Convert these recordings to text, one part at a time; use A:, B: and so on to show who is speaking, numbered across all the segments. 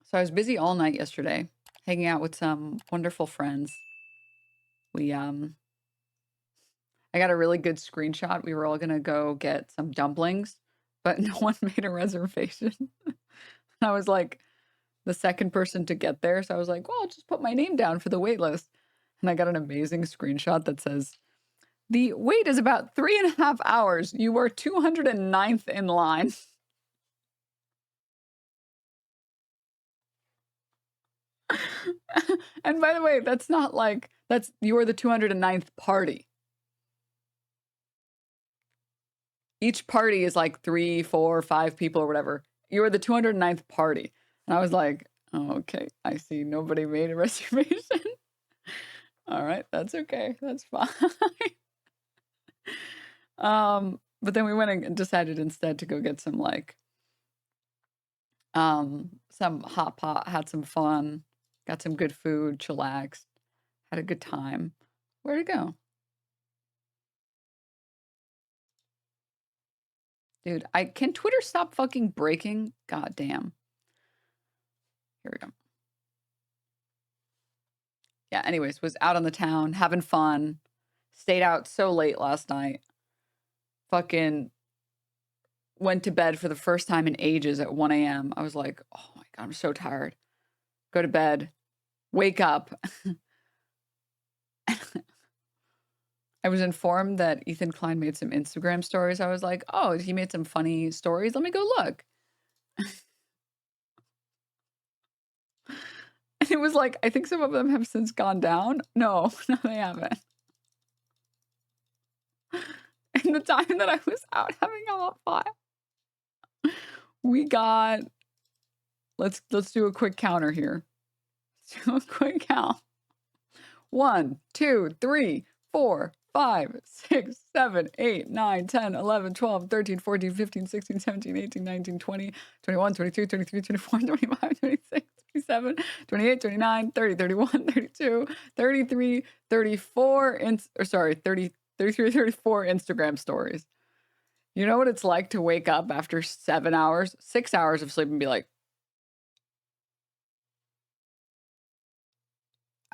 A: So I was busy all night yesterday, hanging out with some wonderful friends. We I got a really good screenshot. We were all gonna go get some dumplings, but no one made a reservation. I was like the second person to get there, so I was like, well, I'll just put my name down for the wait list. And I got an amazing screenshot that says, the wait is about 3.5 hours. You are 209th in line. And by the way, that's not like, you're the 209th party. Each party is like 3, 4, 5 people or whatever. You're the 209th party. And I was like, oh, okay, I see nobody made a reservation. All right, that's okay. That's fine. But then we went and decided instead to go get some like some hot pot, had some fun, got some good food, chillaxed, had a good time. Where'd it go? Dude, can Twitter stop fucking breaking? God damn. Here we go. Yeah, anyways, was out on the town, having fun. Stayed out so late last night. Fucking went to bed for the first time in ages at 1 a.m. I was like, oh my God, I'm so tired. Go to bed, wake up. I was informed that Ethan Klein made some Instagram stories. I was like, oh, he made some funny stories. Let me go look. And it was like, I think some of them have since gone down. No, they haven't. In the time that I was out having a hot pot, we got, let's do a quick counter here. Let's do a quick count. 1, 2, 3, 4, 5, 6, 7, 8, 9, 10, 11, 12, 13, 14, 15, 16, 17, 18, 19, 20, 21, 22, 23, 24, 25, 26, 27, 28, 29, 30, 31, 32, 33, 34, 33, 34 Instagram stories. You know what it's like to wake up after 7 hours, 6 hours of sleep and be like,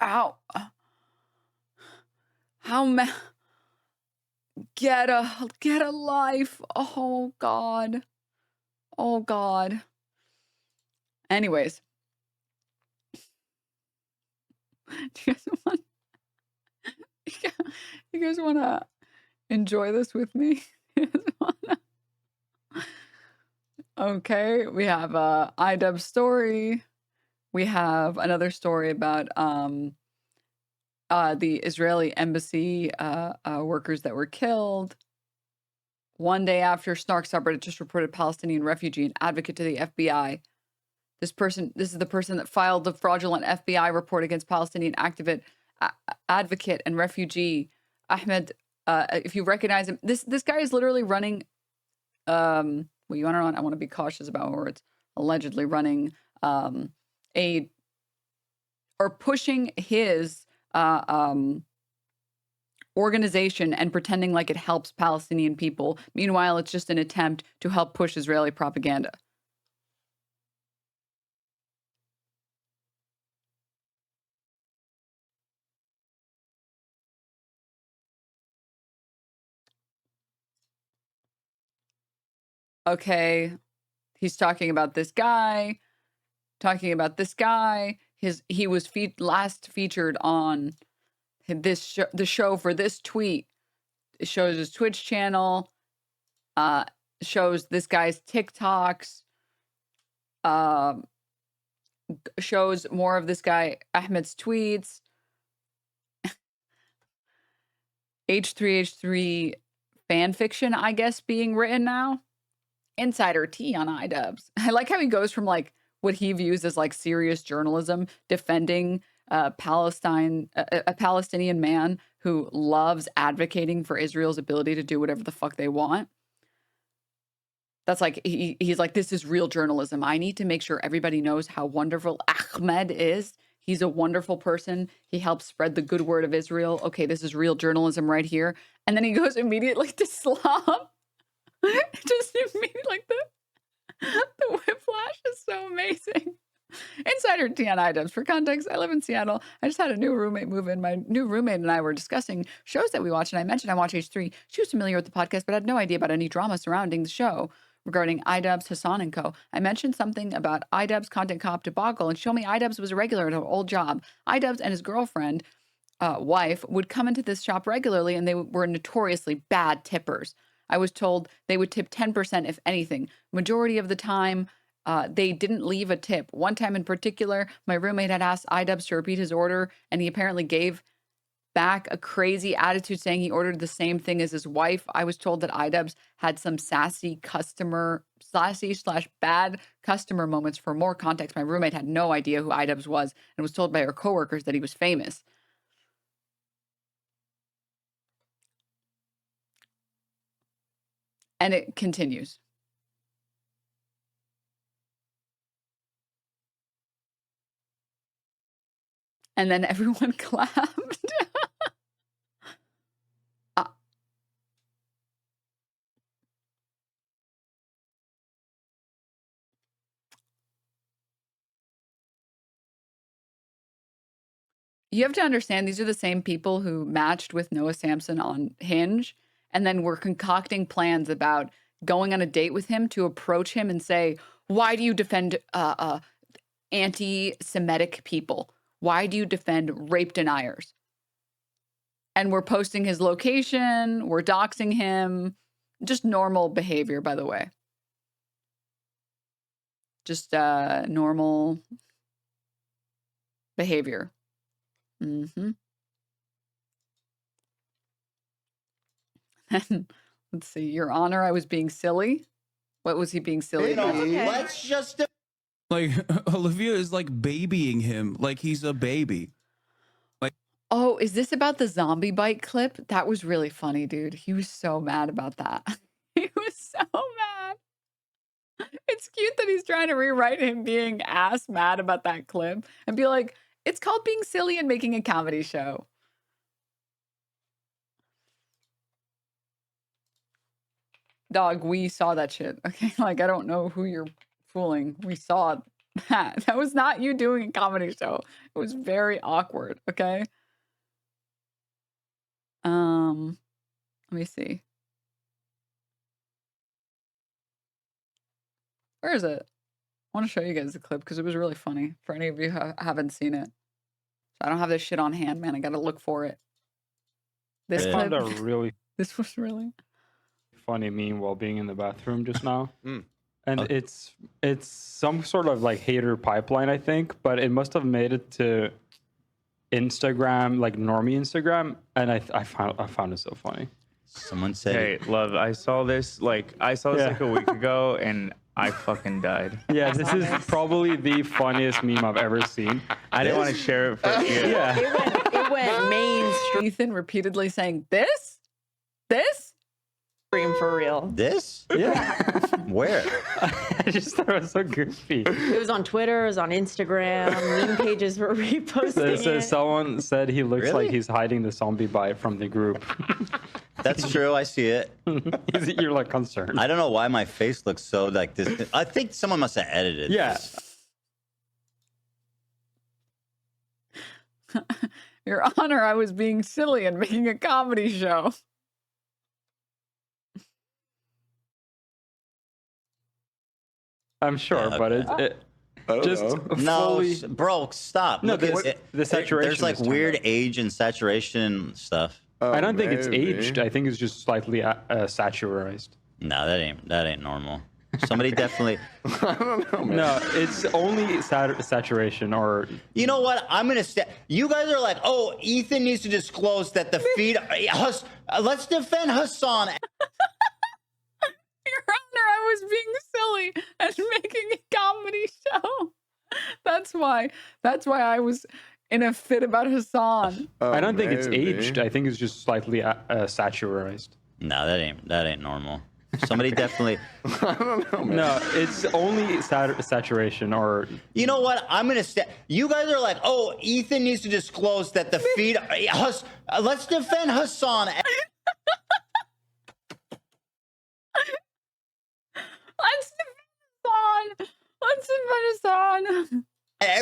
A: ow. Get a life. Oh God. Oh God. Anyways. Do you guys want to enjoy this with me? Okay, we have a IDub story. We have another story about the Israeli embassy workers that were killed. One day after Snark subreddit just reported Palestinian refugee and advocate to the FBI. This is the person that filed the fraudulent FBI report against Palestinian advocate and refugee Ahmed. If you recognize him, this guy is literally running. Well, you want to know? I want to be cautious about words. Allegedly running pushing his organization and pretending like it helps Palestinian people. Meanwhile, it's just an attempt to help push Israeli propaganda. Okay, he's talking about this guy, he was last featured on the show for this tweet. It shows his Twitch channel, shows this guy's TikToks, shows more of this guy Ahmed's tweets. H3H3 fan fiction, I guess, being written now. Insider tea on iDubbbz. I like how he goes from like what he views as like serious journalism, defending a Palestinian man who loves advocating for Israel's ability to do whatever the fuck they want. That's like, he's like, this is real journalism. I need to make sure everybody knows how wonderful Ahmed is. He's a wonderful person. He helps spread the good word of Israel. Okay, this is real journalism right here. And then he goes immediately to Islam. Just immediately like the whiplash is so amazing. Insider tea on items. For context, I live in Seattle. I just had a new roommate move in. My new roommate and I were discussing shows that we watch, and I mentioned I watch H3. She was familiar with the podcast, but had no idea about any drama surrounding the show regarding iDubbbz, Hassan, and co. I mentioned something about iDubbbz Content Cop debacle, and she told me iDubbbz was a regular at her old job. iDubbbz and his girlfriend, wife, would come into this shop regularly, and they were notoriously bad tippers. I was told they would tip 10% if anything. Majority of the time, they didn't leave a tip. One time in particular, my roommate had asked iDubbbz to repeat his order, and he apparently gave back a crazy attitude saying he ordered the same thing as his wife. I was told that iDubbbz had some sassy / bad customer moments. For more context, my roommate had no idea who iDubbbz was and was told by her coworkers that he was famous. And it continues. And then everyone clapped. You have to understand, these are the same people who matched with Noah Samson on Hinge and then were concocting plans about going on a date with him to approach him and say, why do you defend anti-Semitic people? Why do you defend rape deniers? And we're posting his location. We're doxing him. Just normal behavior, by the way. Just normal behavior. Mm-hmm. Let's see. Your Honor, I was being silly. What was he being silly about?
B: Okay. Let's just...
C: Like, Olivia is like babying him like he's a baby. Like,
A: oh, is this about the zombie bite clip? That was really funny, dude. He was so mad about that. He was so mad. It's cute that he's trying to rewrite him being ass mad about that clip and be like, it's called being silly and making a comedy show. Dog, we saw that shit. Okay, like, I don't know who you're fooling. We saw that. That was not you doing a comedy show. It was very awkward, okay? Let me see. Where is it? I want to show you guys the clip because it was really funny for any of you who haven't seen it. So I don't have this shit on hand, man. I got to look for it. This
D: I
A: clip,
D: found a really
A: this was really...
D: funny meme while being in the bathroom just now. And
C: Oh.
D: it's some sort of like hater pipeline, I think, but it must have made it to Instagram, like normie Instagram, and I found it so funny.
B: Someone said...
E: Hey, love, I saw this like a week ago and I fucking died.
D: Yeah, this is probably the funniest meme I've ever seen.
E: I didn't want to share it for you.
D: Yeah.
F: It went mainstream
A: Ethan repeatedly saying, this?
F: for real.
B: This?
D: Yeah.
B: Where?
D: I just thought it was so goofy.
F: It was on Twitter, it was on Instagram, meme pages were reposting
D: So
F: it.
D: someone said he looks
B: Really?
D: like he's hiding the zombie bite from the group.
B: That's true. I see it.
D: You're like concerned.
B: I don't know why my face looks so like this. I think someone must have edited
D: Yeah.
B: this.
A: Your Honor, I was being silly and making a comedy show.
D: I'm sure,
B: Yeah,
D: but
B: okay.
D: it just
B: No,
D: fully...
B: bro, stop.
D: No,
B: Look,
D: the saturation
B: There's like
D: is turned
B: weird
D: up.
B: age and saturation stuff.
D: I don't think it's aged. I think it's just slightly saturized.
B: No, that ain't normal. Somebody definitely...
D: No, it's only saturation or...
B: You know what? I'm going to say... You guys are like, oh, Ethan needs to disclose that the feed... let's defend Hassan.
A: Your Honor, I was being silly and making a comedy show. That's why I was in a fit about Hassan.
D: I don't think it's aged. I think it's just slightly saturized.
B: No, that ain't normal. Somebody definitely...
D: No, it's only saturation or...
B: You know what? I'm going to say... You guys are like, oh, Ethan needs to disclose that the feed... let's defend Hassan.
A: Let's defend Hassan. Let's defend Hassan.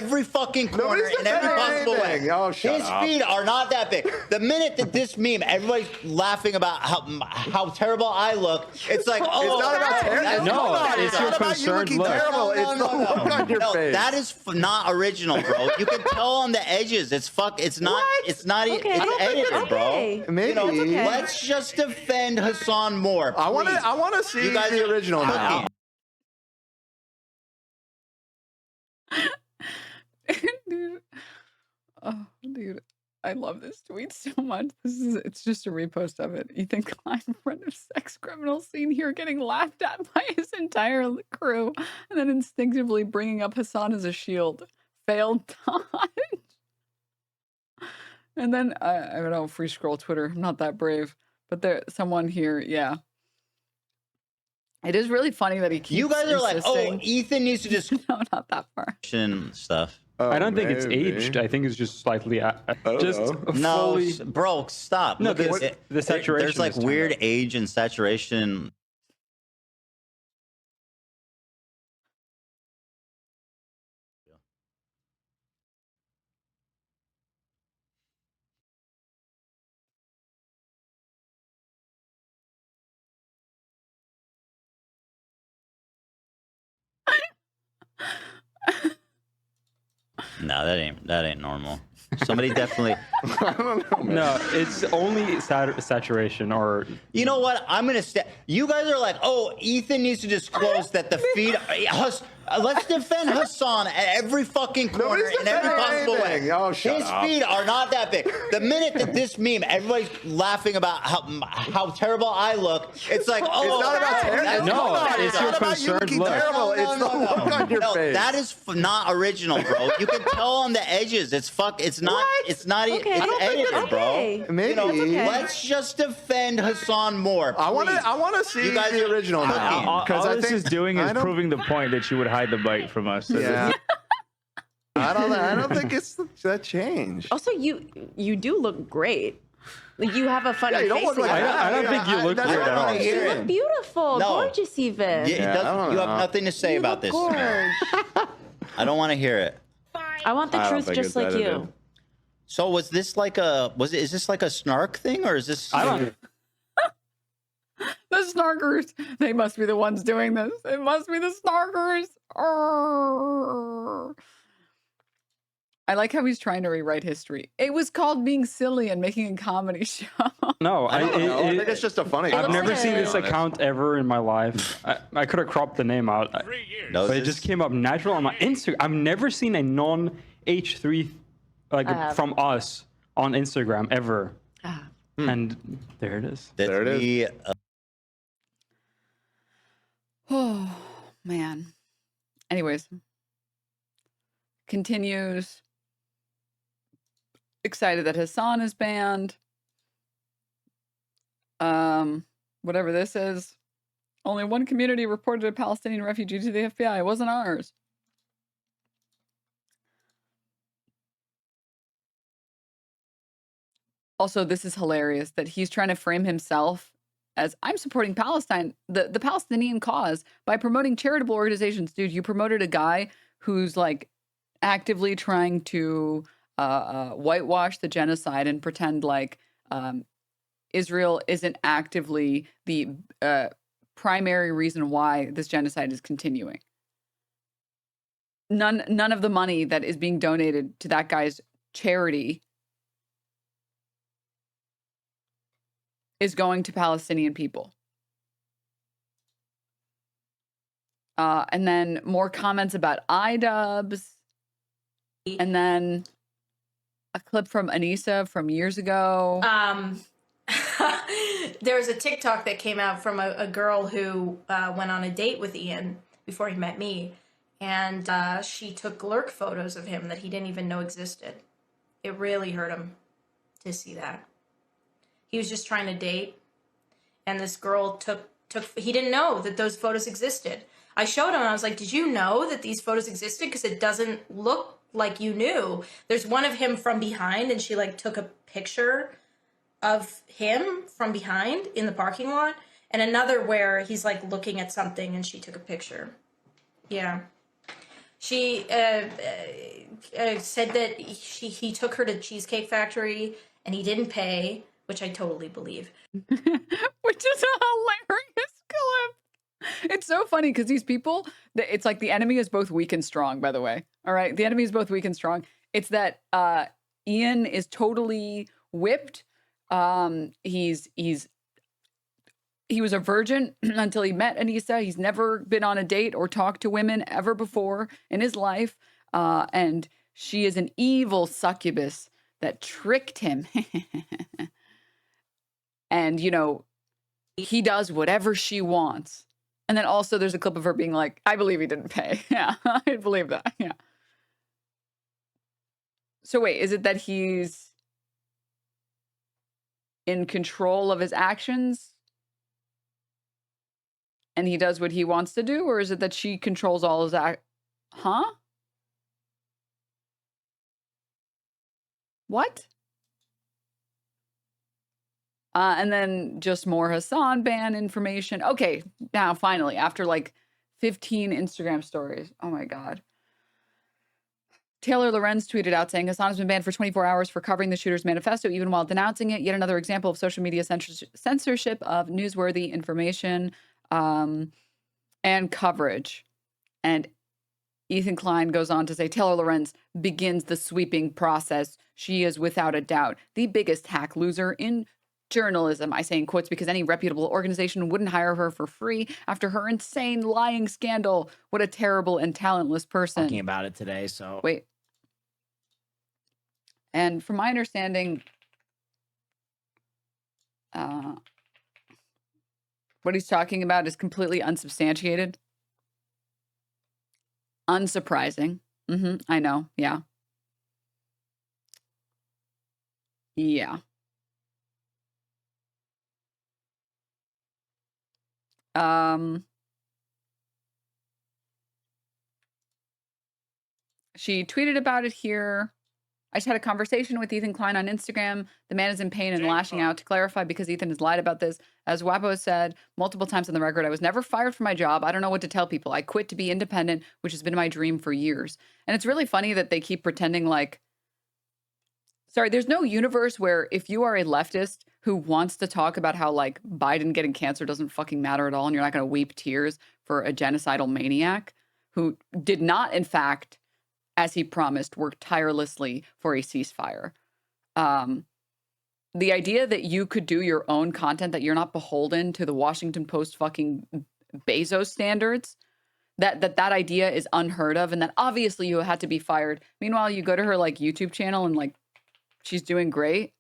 B: every fucking corner
G: Nobody's
B: in every possible way.
G: anything. Oh, shut
B: His
G: up.
B: feet are not that big. The minute that this meme, everybody's laughing about how terrible I look. It's like, oh,
G: It's not about terrible.
D: No, it's your
G: not about you
D: concerned
G: looking
D: look.
G: terrible. It's the look on your face.
B: That is not original, bro. You can tell on the edges. It's It's not.
F: What?
B: It's not.
F: Okay.
B: It's
F: I don't think
B: edited,
F: it's
B: bro.
F: okay.
G: Maybe.
B: You know,
F: okay.
B: let's just defend Hassan more.
G: I want
B: please.
G: to see
B: You guys
G: the
B: are
G: original now.
A: Dude. Oh, dude. I love this tweet so much. It's just a repost of it. Ethan Klein, friend of sex criminal, seen here getting laughed at by his entire crew, and then instinctively bringing up Hassan as a shield. Failed dodge. And then I don't know, free scroll Twitter. I'm not that brave, but there's someone here. Yeah. It is really funny that he keeps
B: You guys are like, oh,
A: insisting-
B: Ethan needs to just
A: no, not that far.
B: stuff.
G: Oh,
D: I don't think it's
G: maybe.
D: aged. I think it's just slightly, just
G: know.
B: No,
D: fully.
B: bro, stop.
D: No,
B: Look at
D: the
B: it. There's
D: saturation
B: like
D: is turned
B: weird
D: up.
B: age and saturation. No, that ain't normal. Somebody definitely.
G: I don't know, man.
D: No, it's only saturation or.
B: You know what? I'm gonna say. You guys are like, oh, Ethan needs to disclose that the feet. Let's defend Hassan at every fucking corner
G: Nobody's
B: in every
G: defending
B: possible way.
G: anything. Oh, shut
B: His
G: up.
B: feet are not that big. The minute that this meme, everybody's laughing about how terrible I look. It's like, oh,
G: It's not about
B: that's-
G: terrible.
D: No,
G: Come on,
D: it's
G: not
D: your
G: about you
D: concerned
G: looking
D: look.
G: terrible. It's the look on your
B: No,
G: face.
B: that is not original, bro. You can tell on the edges. It's not.
F: What?
B: It's not.
F: Okay.
B: It's
F: I don't think
B: edited,
F: that's
B: bro.
F: okay.
G: Maybe.
B: You know,
F: okay.
B: let's just defend Hassan more.
G: I want
B: please.
G: to see
B: You guys
G: the
B: are
G: original
B: cooking.
G: now.
E: All
G: Because I
E: this
G: think
E: is doing
G: I
E: is
G: don't-
E: proving the point that you would hide the bite from us. So
G: Yeah. I don't think it's that changed.
F: Also, you do look great. Like, you have a funny
G: Yeah, you don't
F: face.
G: look like
F: and
G: that.
D: I don't think you look
G: that's
D: weird
G: what
D: at
G: I
D: all.
G: wanna
F: you
G: hear.
F: look beautiful,
B: No.
F: gorgeous even.
B: Yeah,
G: I don't
B: you have
G: know.
B: nothing to say
F: You
B: about
F: look
B: this.
F: gorge.
B: I don't want to hear it.
F: I want the
G: I don't
F: truth
G: think
F: just
G: it's
F: like
G: edited.
F: you.
B: So is this like a Snark thing, or is this?
D: I don't.
A: The Snarkers. They must be the ones doing this. It must be the Snarkers. Arrgh. I like how he's trying to rewrite history. It was called being silly and making a comedy show.
D: No,
G: I don't know. I think it's just a funny.
D: I've
F: looks
D: never
F: like
D: seen
F: a-
D: this account ever in my life.
B: Mm.
D: I could have cropped the name out,
B: No,
D: but it
B: this-
D: just came up natural on my Instagram. I've never seen a non-H3 like
F: I have.
D: from us on Instagram ever,
F: Ah.
D: and there it is.
B: that
G: There it is.
B: we,
A: Oh, man. Anyways. Continues. Excited that Hassan is banned. Whatever this is. Only one community reported a Palestinian refugee to the FBI. It wasn't ours. Also, this is hilarious that he's trying to frame himself as I'm supporting Palestine, the Palestinian cause, by promoting charitable organizations. Dude, you promoted a guy who's like actively trying to whitewash the genocide and pretend like Israel isn't actively the primary reason why this genocide is continuing. None of the money that is being donated to that guy's charity is going to Palestinian people. And then more comments about iDubbbz. And then a clip from Anissa from years ago.
H: There was a TikTok that came out from a girl who went on a date with Ian before he met me. And she took lurk photos of him that he didn't even know existed. It really hurt him to see that. He was just trying to date. And this girl took he didn't know that those photos existed. I showed him and I was like, did you know that these photos existed? Because it doesn't look like you knew. There's one of him from behind and she like took a picture of him from behind in the parking lot. And another where he's like looking at something and she took a picture. Yeah. She said that he took her to Cheesecake Factory and he didn't pay, which I totally believe.
A: Which is a hilarious clip. It's so funny because these people, it's like the enemy is both weak and strong, by the way. All right. The enemy is both weak and strong. It's that Ian is totally whipped. He was a virgin until he met Anissa. He's never been on a date or talked to women ever before in his life. And she is an evil succubus that tricked him. And, you know, he does whatever she wants. And then also there's a clip of her being like, I believe he didn't pay. Yeah, I believe that. Yeah. So wait, is it that he's in control of his actions and he does what he wants to do? Or is it that she controls all his Huh? What? And then just more Hassan ban information. Okay, now finally, after like 15 Instagram stories. Oh my God. Taylor Lorenz tweeted out saying Hassan has been banned for 24 hours for covering the shooter's manifesto, even while denouncing it. Yet another example of social media censorship of newsworthy information and coverage. And Ethan Klein goes on to say, Taylor Lorenz begins the sweeping process. She is without a doubt the biggest hack loser in journalism. I say in quotes because any reputable organization wouldn't hire her for free after her insane lying scandal. What a terrible and talentless person.
I: Talking about it today, so.
A: Wait. And from my understanding, what he's talking about is completely unsubstantiated. Unsurprising. I know. Yeah. Yeah. She tweeted about it here. I just had a conversation with Ethan Klein on Instagram. The man is in pain and lashing out. To clarify, because Ethan has lied about this, as Wapo said multiple times on the record, I was never fired from my job. I don't know what to tell people. I quit to be independent, which has been my dream for years. And it's really funny that they keep pretending like, sorry, there's no universe where if you are a leftist who wants to talk about how like Biden getting cancer doesn't fucking matter at all, and you're not going to weep tears for a genocidal maniac who did not, in fact, as he promised, work tirelessly for a ceasefire. The idea that you could do your own content, that you're not beholden to the Washington Post fucking Bezos standards, that idea is unheard of, and that obviously you had to be fired. Meanwhile, you go to her like YouTube channel and like she's doing great.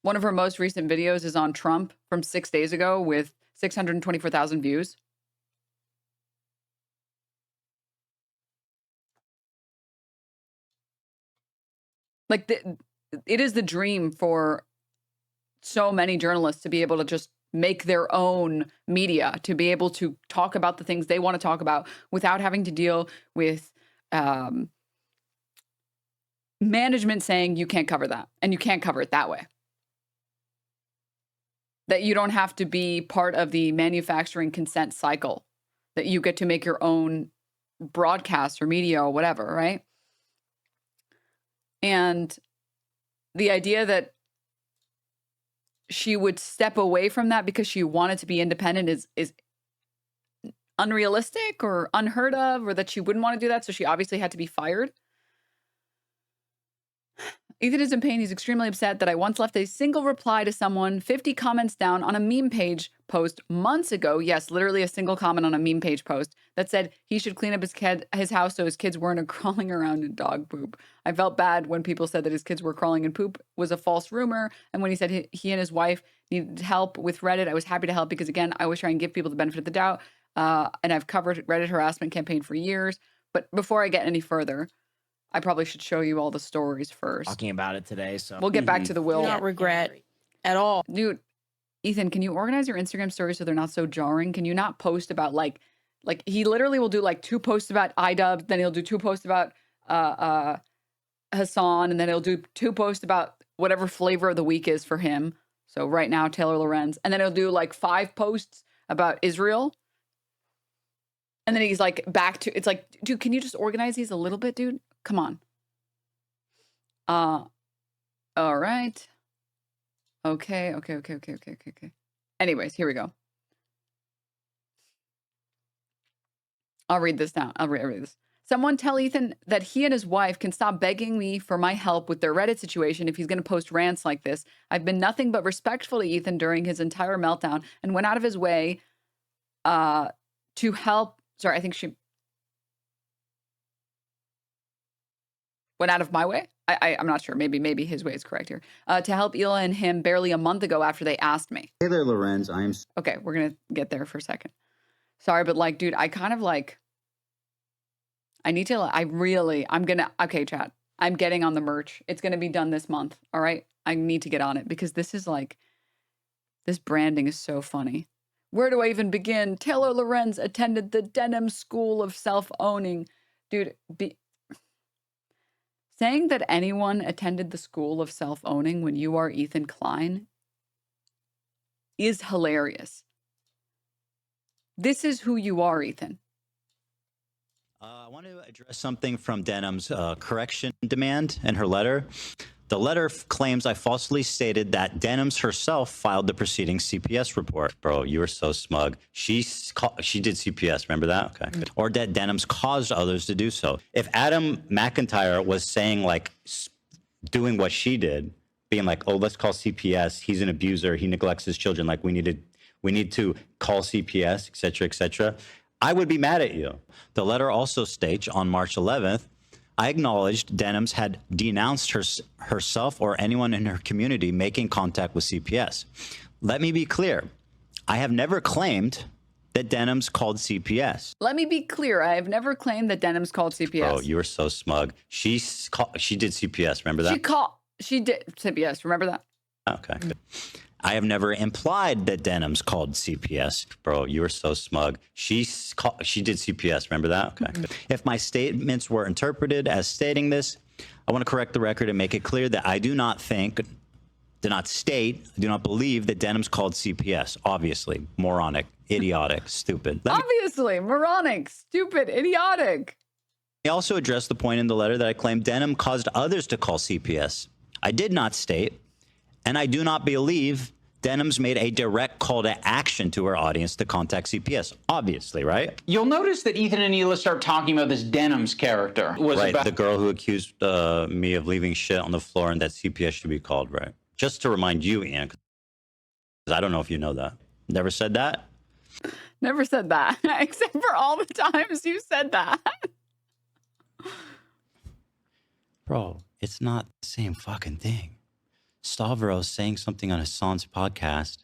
A: One of her most recent videos is on Trump from 6 days ago with 624,000 views. Like, it is the dream for so many journalists to be able to just make their own media, to be able to talk about the things they want to talk about without having to deal with management saying you can't cover that and you can't cover it that way. That you don't have to be part of the manufacturing consent cycle, that you get to make your own broadcast or media or whatever, right? And the idea that she would step away from that because she wanted to be independent is unrealistic or unheard of, or that she wouldn't want to do that, so she obviously had to be fired. Ethan is in pain. He's extremely upset that I once left a single reply to someone 50 comments down on a meme page post months ago. Yes, literally a single comment on a meme page post that said he should clean up his house so his kids weren't crawling around in dog poop. I felt bad when people said that his kids were crawling in poop was a false rumor. And when he said he and his wife needed help with Reddit, I was happy to help because, again, I was trying to give people the benefit of the doubt. And I've covered Reddit harassment campaign for years. But before I get any further, I probably should show you all the stories first.
I: Talking about it today, so.
A: We'll get back to the will.
F: Do not regret at all.
A: Dude, Ethan, can you organize your Instagram stories so they're not so jarring? Can you not post about like he literally will do like 2 posts about iDubbbz, then he'll do 2 posts about Hassan, and then he'll do 2 posts about whatever flavor of the week is for him. So right now, Taylor Lorenz. And then he'll do like 5 posts about Israel. And then he's like back to, it's like, dude, can you just organize these a little bit, dude? Come on. All right. Okay. Anyways, here we go. I'll read this down. I'll read this. Someone tell Ethan that he and his wife can stop begging me for my help with their Reddit situation if he's going to post rants like this. I've been nothing but respectful to Ethan during his entire meltdown and went out of his way to help. Sorry, I think she went out of my way. I'm not sure. Maybe his way is correct here. To help Hila and him barely a month ago after they asked me.
B: Hey there, Lorenz.
A: Okay, we're going to get there for a second. Sorry, but like, dude, I kind of like, I'm chat. I'm getting on the merch. It's going to be done this month. All right. I need to get on it because this is like, this branding is so funny. Where do I even begin? Taylor Lorenz attended the Denim School of Self-Owning. Dude, saying that anyone attended the School of Self-Owning when you are Ethan Klein is hilarious. This is who you are, Ethan.
B: I want to address something from Denim's correction demand in her letter. The letter claims I falsely stated that Denims herself filed the preceding CPS report. Bro, you were so smug. She did CPS, remember that? Okay, good. Or that Denims caused others to do so. If Adam McIntyre was saying, like, doing what she did, being like, oh, let's call CPS, he's an abuser, he neglects his children, like, we need to call CPS, et cetera, I would be mad at you. The letter also states on March 11th, I acknowledged Denims had denounced herself or anyone in her community making contact with CPS. Let me be clear. I have never claimed that Denims called CPS.
A: Let me be clear. I have never claimed that Denims called CPS.
B: Bro, you were so smug. She did CPS. Remember that?
A: She did CPS. Remember that?
B: Okay, good. I have never implied that Denims called CPS. Bro, you were so smug. She did CPS. Remember that? Okay. Good. If my statements were interpreted as stating this, I want to correct the record and make it clear that I do not believe that Denims called CPS. Obviously, moronic, idiotic, stupid.
A: Obviously, moronic, stupid, idiotic.
B: I also addressed the point in the letter that I claimed Denim caused others to call CPS. I did not state, and I do not believe Denims made a direct call to action to her audience to contact CPS. Obviously, right?
J: You'll notice that Ethan and Hila start talking about this Denims character.
B: Right, the girl who accused me of leaving shit on the floor and that CPS should be called, right? Just to remind you, Ian, because I don't know if you know that. Never said that?
A: Never said that, except for all the times you said that.
B: Bro, it's not the same fucking thing. Stavros saying something on Hassan's podcast,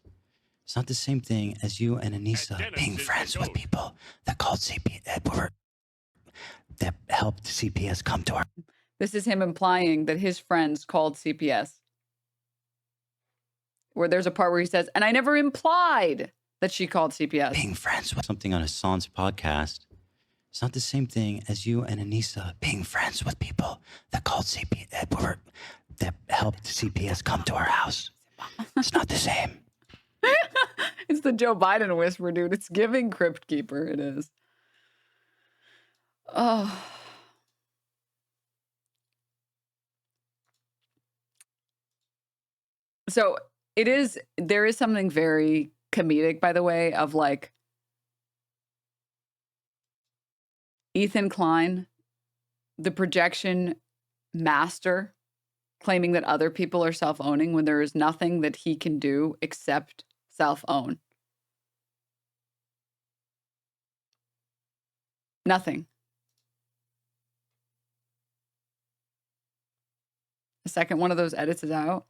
B: it's not the same thing as you and Anissa being friends with people that called CPS, that helped CPS come to our...
A: This is him implying that his friends called CPS. Where there's a part where he says, and I never implied that she called CPS.
B: Being friends with something on Hassan's podcast, it's not the same thing as you and Anissa being friends with people that called CPS, that helped CPS come to our house. It's not the same.
A: It's the Joe Biden whisper, dude. It's giving Crypt Keeper. It is. Oh. So there is something very comedic, by the way, of like Ethan Klein, the projection master, claiming that other people are self-owning when there is nothing that he can do except self-own. Nothing. The second one of those edits is out.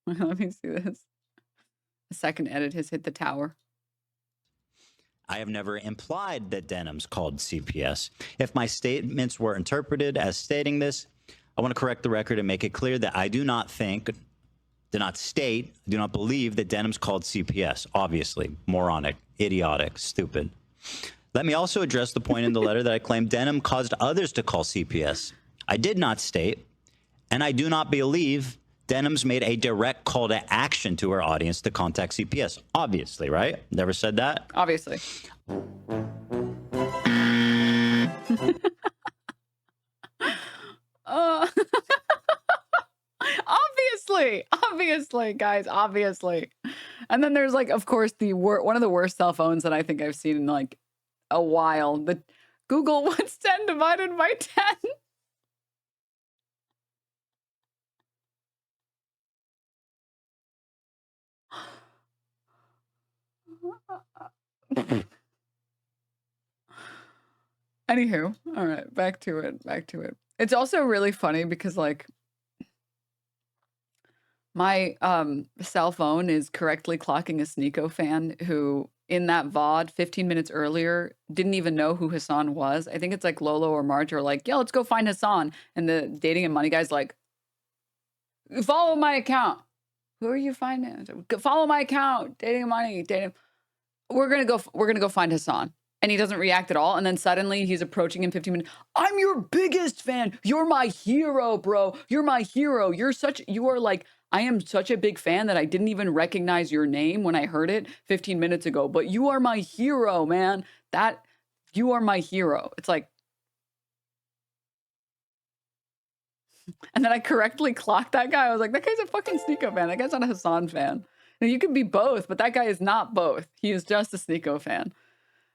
A: Let me see this. The second edit has hit the tower.
B: I have never implied that Denims called CPS. If my statements were interpreted as stating this, I want to correct the record and make it clear that I do not believe that Denims called CPS. Obviously, moronic, idiotic, stupid. Let me also address the point in the letter that I claimed Denim caused others to call CPS. I did not state, and I do not believe Denims made a direct call to action to her audience to contact CPS. Obviously, right? Never said that?
A: Obviously. Obviously, guys, obviously. And then there's like, of course, one of the worst cell phones that I think I've seen in like a while. The Google, what's 10 divided by 10? Anywho, all right, back to it. It's also really funny because like my cell phone is correctly clocking a Sneeko fan who in that VOD 15 minutes earlier didn't even know who Hassan was. I think it's like Lolo or Marge are like, yeah, let's go find Hassan. And the dating and money guy's like, follow my account. Who are you finding? Follow my account. Dating and money. We're gonna go find Hassan. And he doesn't react at all. And then suddenly he's approaching him 15 minutes. I'm your biggest fan. You're my hero, bro. You're my hero. You are like, I am such a big fan that I didn't even recognize your name when I heard it 15 minutes ago. But you are my hero, man. You are my hero. It's like, and then I correctly clocked that guy. I was like, that guy's a fucking Sneeko fan. That guy's not a Hassan fan. Now, you could be both, but that guy is not both. He is just a Sneeko fan.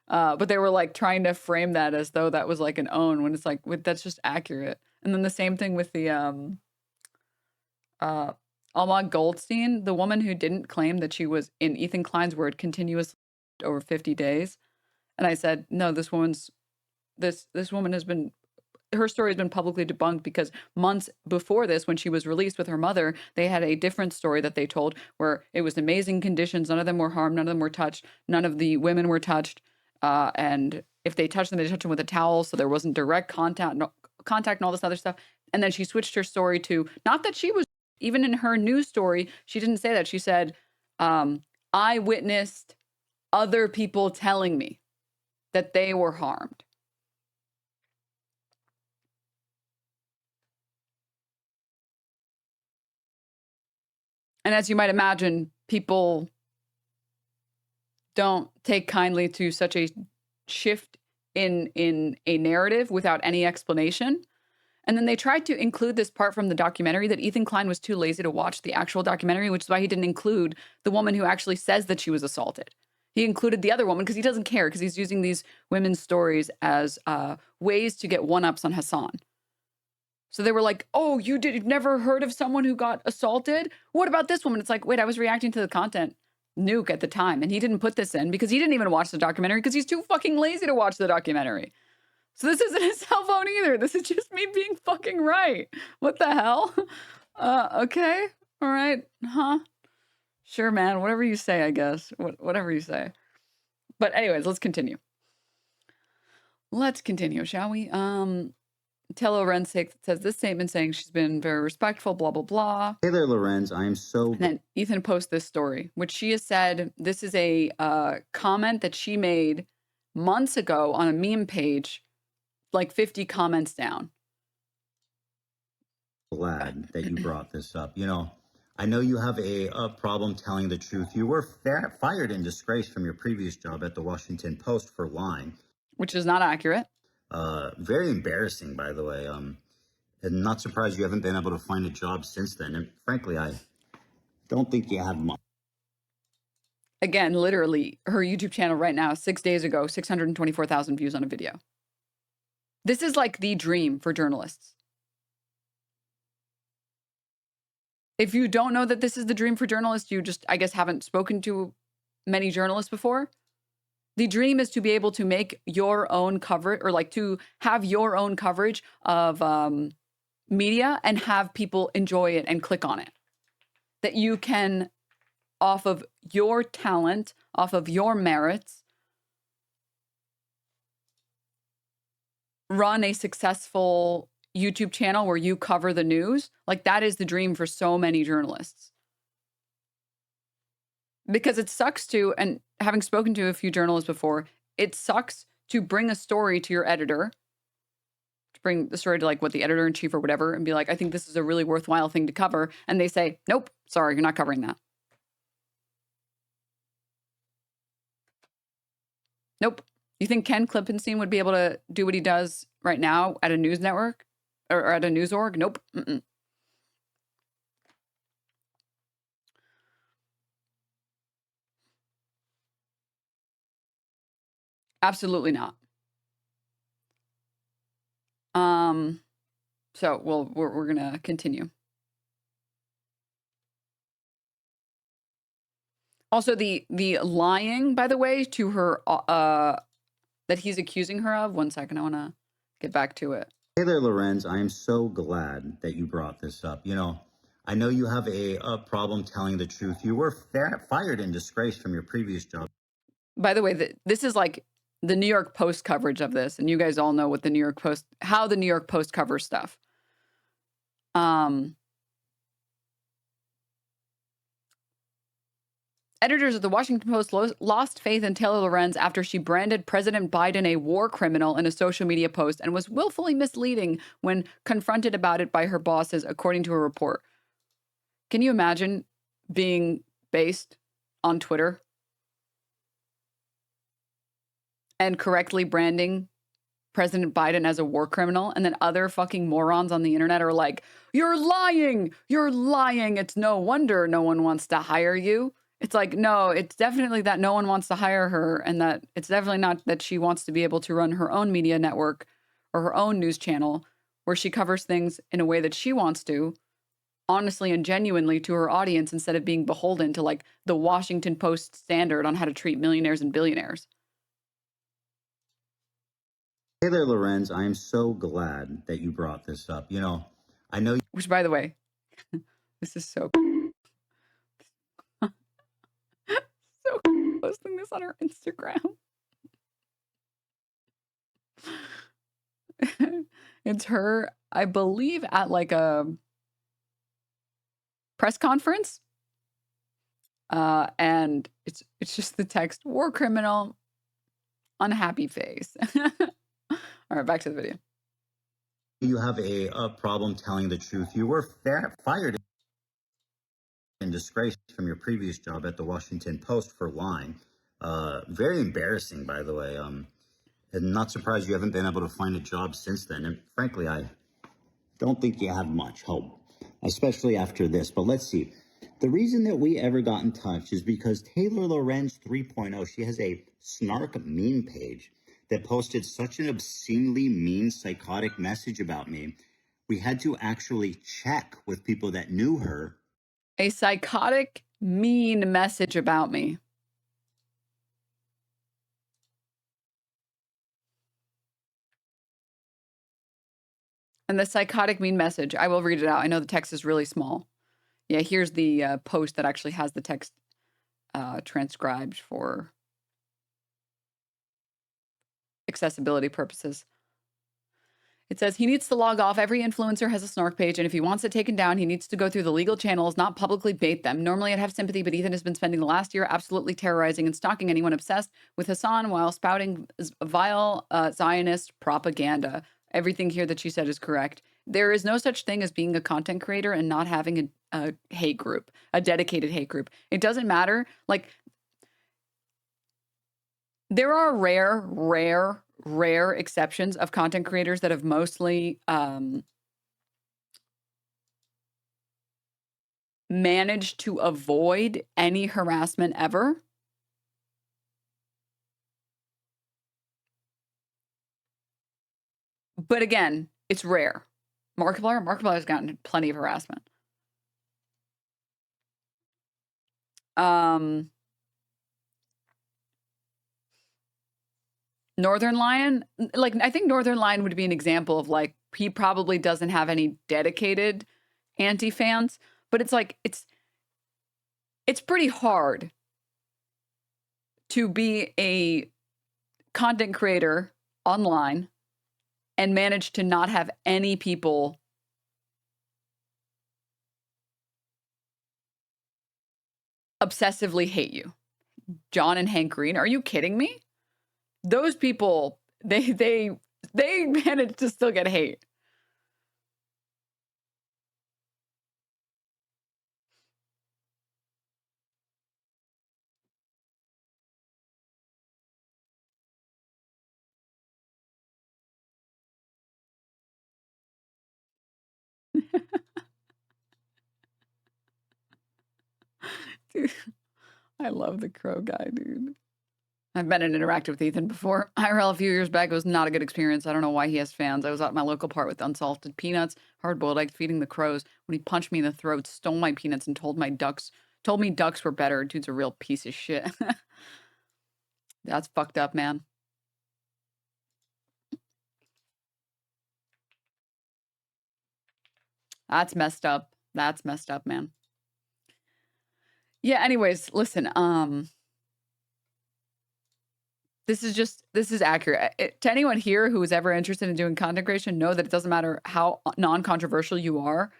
A: But they were like trying to frame that as though that was like an own when it's like, that's just accurate. And then the same thing with the Alma Goldstein, the woman who didn't claim that she was in Ethan Klein's word continuously over 50 days. And I said, no, this woman has been, her story has been publicly debunked because months before this, when she was released with her mother, they had a different story that they told where it was amazing conditions. None of them were harmed. None of them were touched. None of the women were touched. And if they touched them, they touched them with a towel. So there wasn't direct contact and all this other stuff. And then she switched her story to, not that she was, even in her news story, she didn't say that. She said, I witnessed other people telling me that they were harmed. And as you might imagine, people don't take kindly to such a shift in a narrative without any explanation. And then they tried to include this part from the documentary that Ethan Klein was too lazy to watch the actual documentary, which is why he didn't include the woman who actually says that she was assaulted. He included the other woman because he doesn't care, because he's using these women's stories as ways to get one-ups on Hassan. So they were like, oh, you've never heard of someone who got assaulted? What about this woman? It's like, wait, I was reacting to the content nuke at the time, and he didn't put this in because he didn't even watch the documentary because he's too fucking lazy to watch the documentary. So this isn't his cell phone either. This is just me being fucking right. What the hell? Okay. All right. Huh? Sure, man. Whatever you say, I guess. Whatever you say. But anyways, let's continue. Let's continue, shall we? Lorenz says this statement saying she's been very respectful, blah, blah, blah.
K: Hey there, Lorenz. I am so...
A: And then Ethan posts this story, which she has said, this is a comment that she made months ago on a meme page, like 50 comments down.
K: Glad that you brought this up. You know, I know you have a problem telling the truth. You were fired in disgrace from your previous job at the Washington Post for lying.
A: Which is not accurate.
K: Very embarrassing, by the way. And not surprised you haven't been able to find a job since then. And frankly, I don't think you have much.
A: Again, literally, her YouTube channel right now, 6 days ago, 624,000 views on a video. This is like the dream for journalists. If you don't know that this is the dream for journalists, you just, I guess, haven't spoken to many journalists before. The dream is to be able to make your own coverage, or like to have your own coverage of media and have people enjoy it and click on it. That you can, off of your talent, off of your merits, run a successful YouTube channel where you cover the news. Like, that is the dream for so many journalists. Because it sucks to, and having spoken to a few journalists before, it sucks to bring a story to your editor, bring the story to like what the editor-in-chief or whatever and be like, I think this is a really worthwhile thing to cover. And they say, nope, sorry, you're not covering that. Nope. You think Ken Klippenstein would be able to do what he does right now at a news network or at a news org? Nope. Mm-mm. Absolutely not. So we're gonna continue. Also, the lying, by the way, to her that he's accusing her of. 1 second, I want to get back to it.
K: Hey there, Lorenz. I am so glad that you brought this up. You know, I know you have a problem telling the truth. You were fired and disgraced from your previous job.
A: By the way, this is like the New York Post coverage of this, and you guys all know what the New York Post, how the New York Post covers stuff. Editors of the Washington Post lost faith in Taylor Lorenz after she branded President Biden a war criminal in a social media post and was willfully misleading when confronted about it by her bosses, according to a report. Can you imagine being based on Twitter and correctly branding President Biden as a war criminal, and then other fucking morons on the internet are like, you're lying, it's no wonder no one wants to hire you. It's like, no, it's definitely that no one wants to hire her, and that it's definitely not that she wants to be able to run her own media network or her own news channel where she covers things in a way that she wants to, honestly and genuinely to her audience, instead of being beholden to like the Washington Post standard on how to treat millionaires and billionaires.
K: Hey there, Lorenz. I am so glad that you brought this up. You know, I know.
A: Which, by the way, this is so so posting this on her Instagram. It's her, I believe, at like a press conference. And it's just the text, war criminal, unhappy face. All right, back to the video.
K: You have a problem telling the truth. You were fired and disgraced from your previous job at the Washington Post for lying. Very embarrassing, by the way. And not surprised you haven't been able to find a job since then. And frankly, I don't think you have much hope, especially after this. But let's see. The reason that we ever got in touch is because Taylor Lorenz 3.0, she has a Snark meme page that posted such an obscenely mean, psychotic message about me. We had to actually check with people that knew her.
A: A psychotic, mean message about me. And the psychotic, mean message, I will read it out. I know the text is really small. Yeah, here's the post that actually has the text transcribed for accessibility purposes. It says he needs to log off. Every influencer has a Snark page, and if he wants it taken down, he needs to go through the legal channels, not publicly bait them. Normally, I'd have sympathy, but Ethan has been spending the last year absolutely terrorizing and stalking anyone obsessed with Hassan while spouting vile Zionist propaganda. Everything here that she said is correct. There is no such thing as being a content creator and not having a hate group, a dedicated hate group. It doesn't matter. Like, there are rare exceptions of content creators that have mostly managed to avoid any harassment ever. But again, it's rare. Markiplier has gotten plenty of harassment. Northern Lion, like, I think Northern Lion would be an example of, like, he probably doesn't have any dedicated anti-fans, but it's like, it's pretty hard to be a content creator online and manage to not have any people obsessively hate you. John and Hank Green, are you kidding me? Those people, they they managed to still get hate. Dude, I love the crow guy, dude. I've been and interacted with Ethan before. IRL a few years back. It was not a good experience. I don't know why he has fans. I was out in my local park with unsalted peanuts, hard-boiled eggs, feeding the crows. When he punched me in the throat, stole my peanuts, and told me ducks were better. Dude's a real piece of shit. That's fucked up, man. That's messed up. That's messed up, man. Yeah, anyways, listen, this is accurate. To anyone here who is ever interested in doing content creation, know that it doesn't matter how non-controversial you are,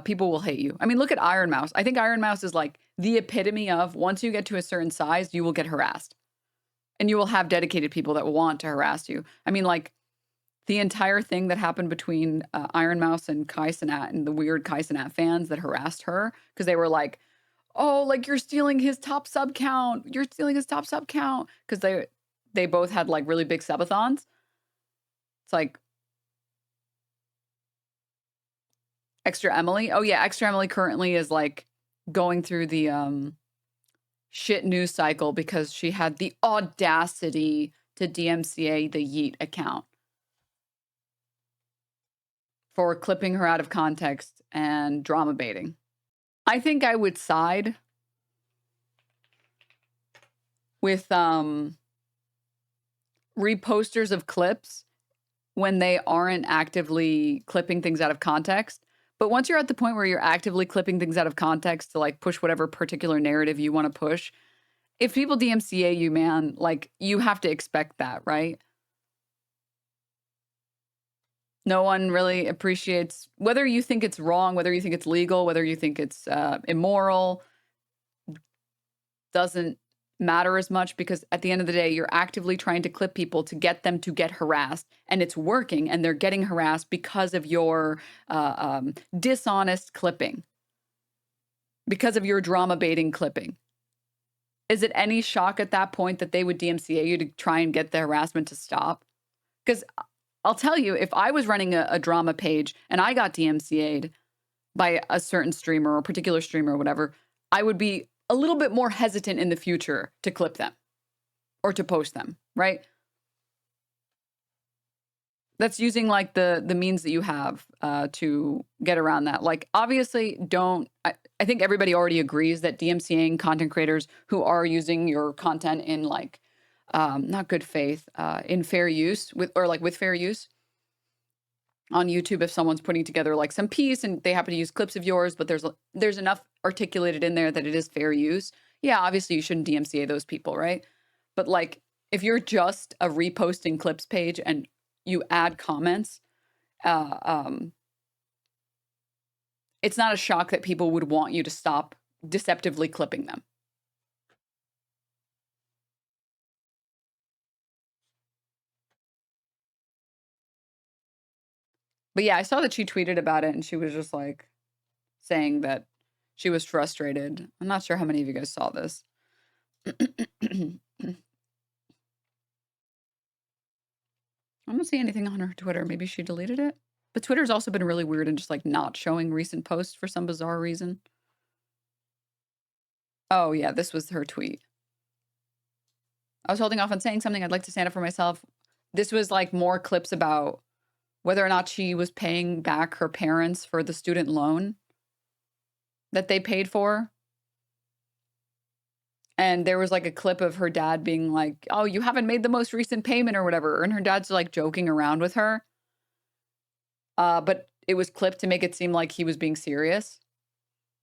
A: people will hate you. I mean, look at Iron Mouse. I think Iron Mouse is like the epitome of once you get to a certain size, you will get harassed. And you will have dedicated people that want to harass you. I mean, like, the entire thing that happened between Iron Mouse and Kai Cenat and the weird Kai Cenat fans that harassed her because they were like, oh, like, you're stealing his top sub count. You're stealing his top sub count. Because they both had, like, really big subathons. It's like, Extra Emily. Oh, yeah, Extra Emily currently is, like, going through the shit news cycle because she had the audacity to DMCA the Yeet account for clipping her out of context and drama baiting. I think I would side with reposters of clips when they aren't actively clipping things out of context. But once you're at the point where you're actively clipping things out of context to like push whatever particular narrative you want to push, if people DMCA you, man, like you have to expect that, right? No one really appreciates whether you think it's wrong, whether you think it's legal, whether you think it's immoral, doesn't matter as much because at the end of the day, you're actively trying to clip people to get them to get harassed and it's working and they're getting harassed because of your dishonest clipping, because of your drama baiting clipping. Is it any shock at that point that they would DMCA you to try and get the harassment to stop? Because I'll tell you, if I was running a drama page and I got DMCA'd by a certain streamer or a particular streamer or whatever, I would be a little bit more hesitant in the future to clip them or to post them, right? That's using like the means that you have to get around that. Like, obviously, I think everybody already agrees that DMCAing content creators who are using your content in like, not good faith, in fair use with fair use on YouTube. If someone's putting together like some piece and they happen to use clips of yours, but there's enough articulated in there that it is fair use. Yeah, obviously you shouldn't DMCA those people, right? But like, if you're just a reposting clips page and you add comments, it's not a shock that people would want you to stop deceptively clipping them. But yeah, I saw that she tweeted about it and she was just like saying that she was frustrated. I'm not sure how many of you guys saw this. I don't see anything on her Twitter. Maybe she deleted it. But Twitter's also been really weird and just like not showing recent posts for some bizarre reason. Oh yeah, this was her tweet. I was holding off on saying something. I'd like to stand up for myself. This was like more clips about whether or not she was paying back her parents for the student loan that they paid for. And there was like a clip of her dad being like, oh, you haven't made the most recent payment or whatever. And her dad's like joking around with her. But it was clipped to make it seem like he was being serious.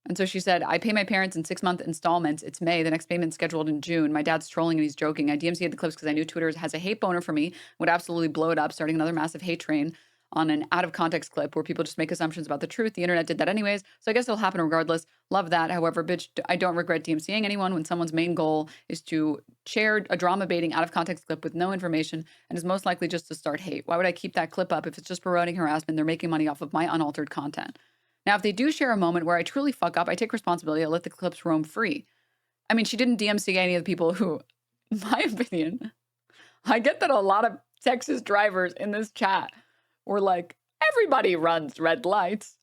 A: And so she said, I pay my parents in 6-month installments. It's May. The next payment's scheduled in June. My dad's trolling and he's joking. I DMCA'd the clips because I knew Twitter has a hate boner for me. Would absolutely blow it up, starting another massive hate train. on an out of context clip where people just make assumptions about the truth. The internet did that anyways, so I guess it'll happen regardless. Love that. However, bitch, I don't regret DMCAing anyone when someone's main goal is to share a drama baiting out of context clip with no information and is most likely just to start hate. Why would I keep that clip up if it's just promoting harassment? They're making money off of my unaltered content. Now, if they do share a moment where I truly fuck up, I take responsibility. I let the clips roam free. I mean, she didn't DMCA any of the people who, in my opinion, I get that a lot of Texas drivers in this chat were like, everybody runs red lights.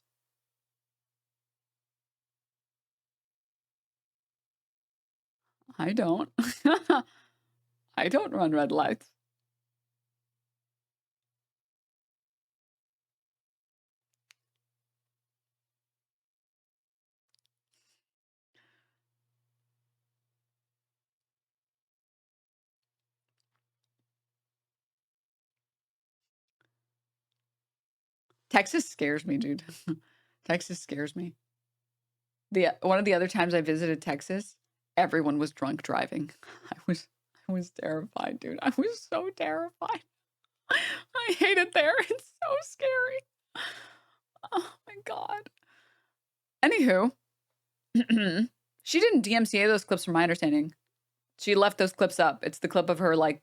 A: I don't. I don't run red lights. Texas scares me, dude. Texas scares me. One of the other times I visited Texas, everyone was drunk driving. I was terrified, dude. I was so terrified. I hate it there. It's so scary. Oh my God. Anywho, she didn't DMCA those clips from my understanding. She left those clips up. It's the clip of her like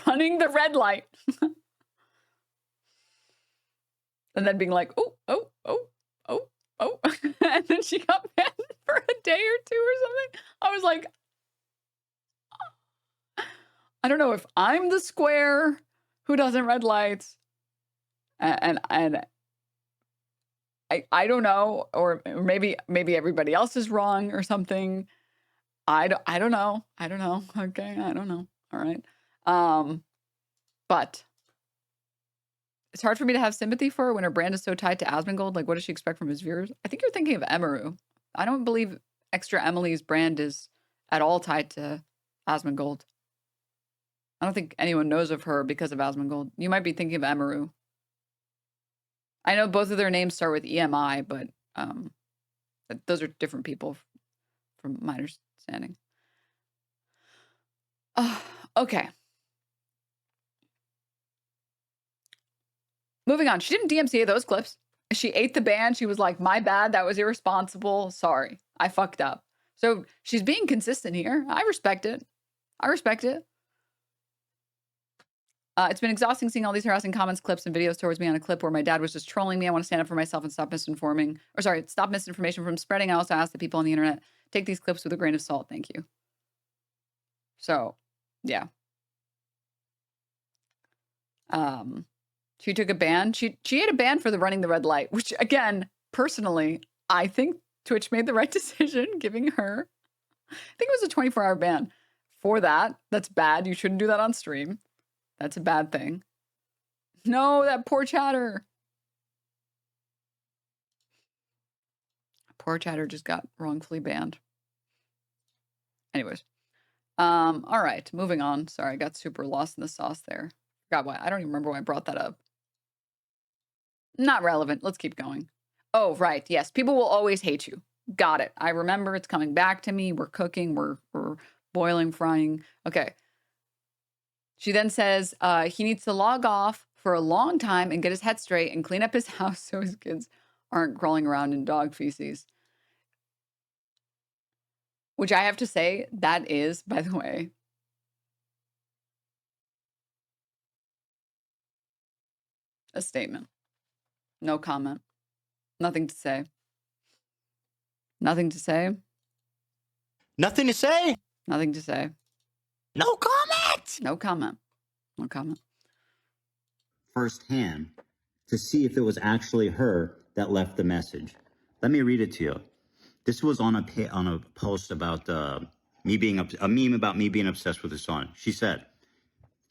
A: running the red light. And then being like, oh. And then she got banned for a day or two or something. I was like, I don't know if I'm the square who doesn't red lights. And I don't know, or maybe everybody else is wrong or something. I don't know. Okay, I don't know. All right. But it's hard for me to have sympathy for her when her brand is so tied to Asmongold. Like, what does she expect from his viewers? I think you're thinking of Emaru. I don't believe Extra Emily's brand is at all tied to Asmongold. I don't think anyone knows of her because of Asmongold. You might be thinking of Emaru. I know both of their names start with EMI, but those are different people from my understanding. Okay. Moving on. She didn't DMCA those clips. She ate the ban. She was like, my bad. That was irresponsible. Sorry. I fucked up. So she's being consistent here. I respect it. It's been exhausting seeing all these harassing comments, clips, and videos towards me on a clip where my dad was just trolling me. I want to stand up for myself and stop misinformation from spreading. I also ask the people on the internet, take these clips with a grain of salt. Thank you. So, yeah. She took a ban. She had a ban for the running the red light, which, again, personally, I think Twitch made the right decision giving her, I think it was a 24-hour ban for that. That's bad. You shouldn't do that on stream. That's a bad thing. No, that poor chatter. Poor chatter just got wrongfully banned. Anyways. All right, moving on. Sorry, I got super lost in the sauce there. Forgot why. I don't even remember why I brought that up. Not relevant. Let's keep going. Oh, right. Yes, people will always hate you. Got it. I remember. It's coming back to me. We're cooking. We're boiling, frying. Okay. She then says he needs to log off for a long time and get his head straight and clean up his house so his kids aren't crawling around in dog feces. Which I have to say, that is, by the way, a statement. No comment. Nothing to say. Nothing to say.
B: Nothing to say?
A: Nothing to say.
B: No comment.
A: No comment. No comment.
K: Firsthand to see if it was actually her that left the message. Let me read it to you. This was on a post about me being a meme about me being obsessed with Hassan. She said,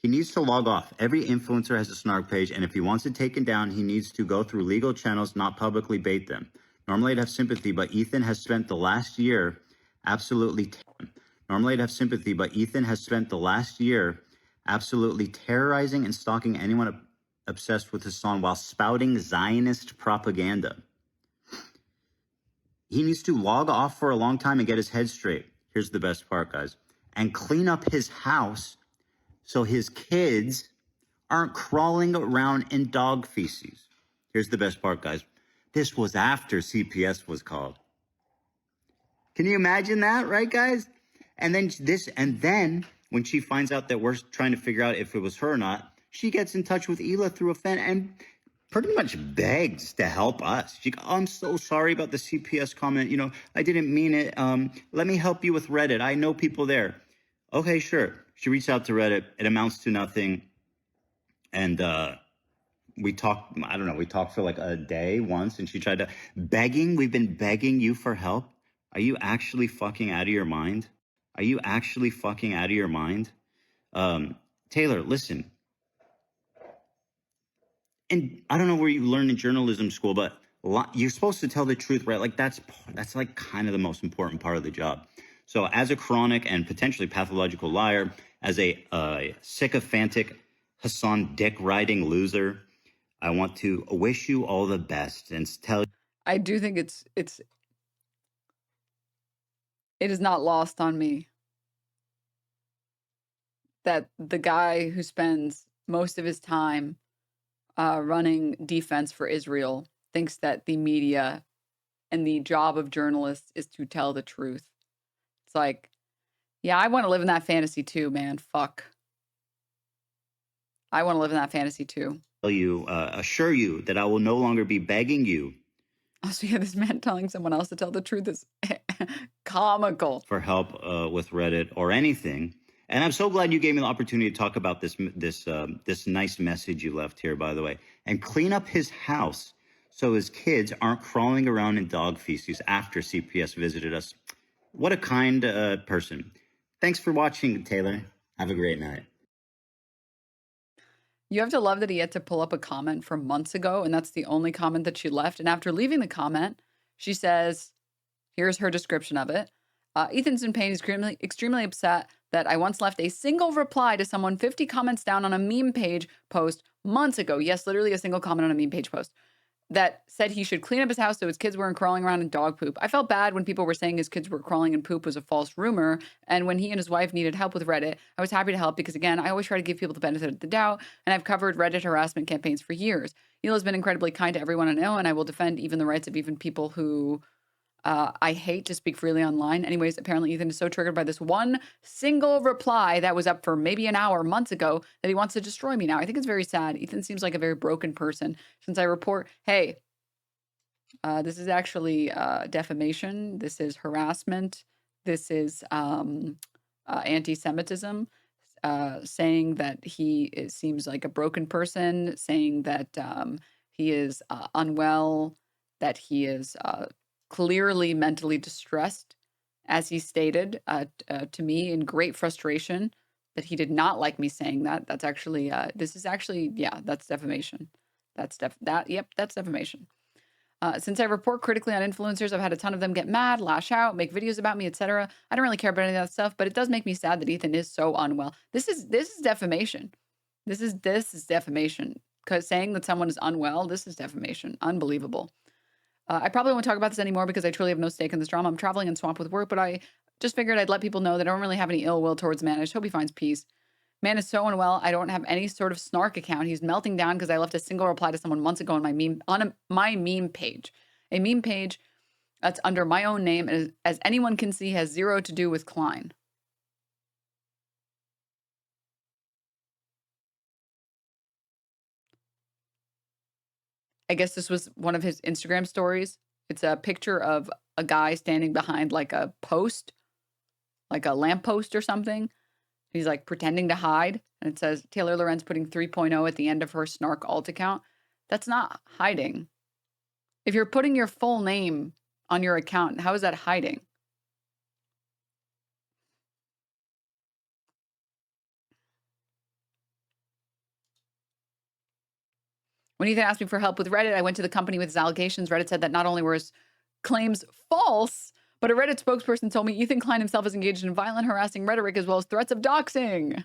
K: he needs to log off. Every influencer has a Snark page, and if he wants it taken down, he needs to go through legal channels, not publicly bait them. Normally I'd have sympathy, but Ethan has spent the last year absolutely terrorizing and stalking anyone obsessed with Hassan while spouting Zionist propaganda. He needs to log off for a long time and get his head straight. Here's the best part, guys. And clean up his house so his kids aren't crawling around in dog feces. Here's the best part, guys. This was after CPS was called. Can you imagine that, right, guys? And then when she finds out that we're trying to figure out if it was her or not, she gets in touch with Hila through a fan and pretty much begs to help us. She goes, oh, I'm so sorry about the CPS comment. You know, I didn't mean it. Let me help you with Reddit. I know people there. Okay, sure. She reached out to Reddit. It amounts to nothing. And we talked, I don't know, we talked for like a day once, and she tried to, we've been begging you for help. Are you actually fucking out of your mind? Are you actually fucking out of your mind? Taylor, listen. And I don't know where you learned in journalism school, but you're supposed to tell the truth, right? Like that's like kind of the most important part of the job. So as a chronic and potentially pathological liar, as a sycophantic Hassan dick riding loser, I want to wish you all the best and tell.
A: I do think it is not lost on me that the guy who spends most of his time running defense for Israel thinks that the media and the job of journalists is to tell the truth. It's like, yeah, I want to live in that fantasy too, man. Fuck. I want to live in that fantasy too.
K: Assure you that I will no longer be begging you.
A: Oh, so yeah, this man telling someone else to tell the truth is comical.
K: For help with Reddit or anything. And I'm so glad you gave me the opportunity to talk about this nice message you left here, by the way, and clean up his house so his kids aren't crawling around in dog feces after CPS visited us. What a kind person. Thanks for watching, Taylor. Have a great night.
A: You have to love that he had to pull up a comment from months ago, and that's the only comment that she left. And after leaving the comment, she says, here's her description of it. Ethan's in pain. He's extremely upset that I once left a single reply to someone 50 comments down on a meme page post months ago. Yes, literally a single comment on a meme page post that said he should clean up his house so his kids weren't crawling around in dog poop. I felt bad when people were saying his kids were crawling in poop was a false rumor. And when he and his wife needed help with Reddit, I was happy to help because, again, I always try to give people the benefit of the doubt. And I've covered Reddit harassment campaigns for years. Hila's been incredibly kind to everyone I know, and I will defend even the rights of even people who I hate to speak freely online. Anyways, apparently Ethan is so triggered by this one single reply that was up for maybe an hour months ago that he wants to destroy me now. I think it's very sad. Ethan seems like a very broken person. Since I report, hey, this is actually defamation. This is harassment. This is anti-Semitism. Saying that seems like a broken person. Saying that he is unwell. That he is clearly mentally distressed, as he stated to me in great frustration that he did not like me saying that. That's actually this is actually, yeah, that's defamation. That's defamation. Since I report critically on influencers, I've had a ton of them get mad, lash out, make videos about me, etc. I don't really care about any of that stuff, but it does make me sad that Ethan is so unwell. This is defamation. This is defamation. Because saying that someone is unwell, this is defamation. Unbelievable. I probably won't talk about this anymore because I truly have no stake in this drama. I'm traveling and swamped with work, but I just figured I'd let people know that I don't really have any ill will towards man. I just hope he finds peace. Man is so unwell. I don't have any sort of Snark account. He's melting down because I left a single reply to someone months ago on my meme page. A meme page that's under my own name, and as anyone can see, has zero to do with Klein. I guess this was one of his Instagram stories. It's a picture of a guy standing behind like a post, like a lamppost or something. He's like pretending to hide. And it says Taylor Lorenz putting 3.0 at the end of her Snark alt account. That's not hiding. If you're putting your full name on your account, how is that hiding? When Ethan asked me for help with Reddit, I went to the company with his allegations. Reddit said that not only were his claims false, but a Reddit spokesperson told me Ethan Klein himself is engaged in violent, harassing rhetoric as well as threats of doxing.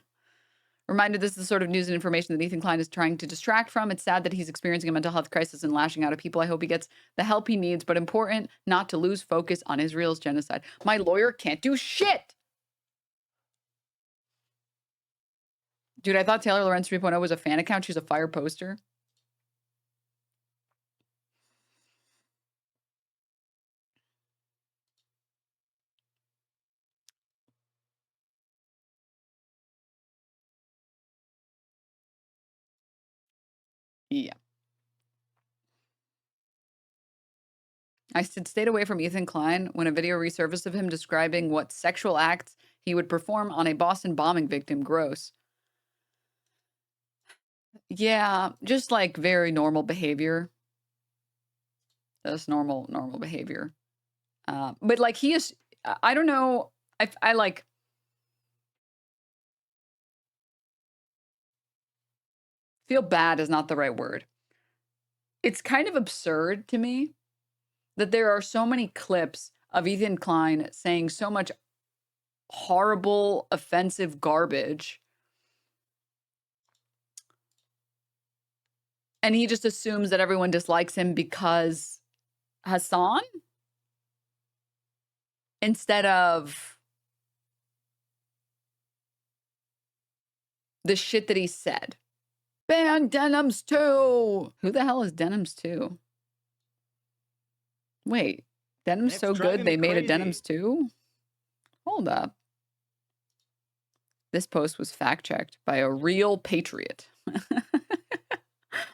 A: Reminded this is the sort of news and information that Ethan Klein is trying to distract from. It's sad that he's experiencing a mental health crisis and lashing out at people. I hope he gets the help he needs, but important not to lose focus on Israel's genocide. My lawyer can't do shit. Dude, I thought Taylor Lorenz 3.0 was a fan account. She's a fire poster. Yeah. I stayed away from Ethan Klein when a video resurfaced of him describing what sexual acts he would perform on a Boston bombing victim. Gross. Yeah, just like very normal behavior. Just normal behavior. But like he is, I don't know. I like. Feel bad is not the right word. It's kind of absurd to me that there are so many clips of Ethan Klein saying so much horrible, offensive garbage. And he just assumes that everyone dislikes him because Hassan? Instead of the shit that he said. Ban Denims 2! Who the hell is Denims 2? Wait, Denim's so good they made a Denims 2? Hold up. This post was fact-checked by a real patriot.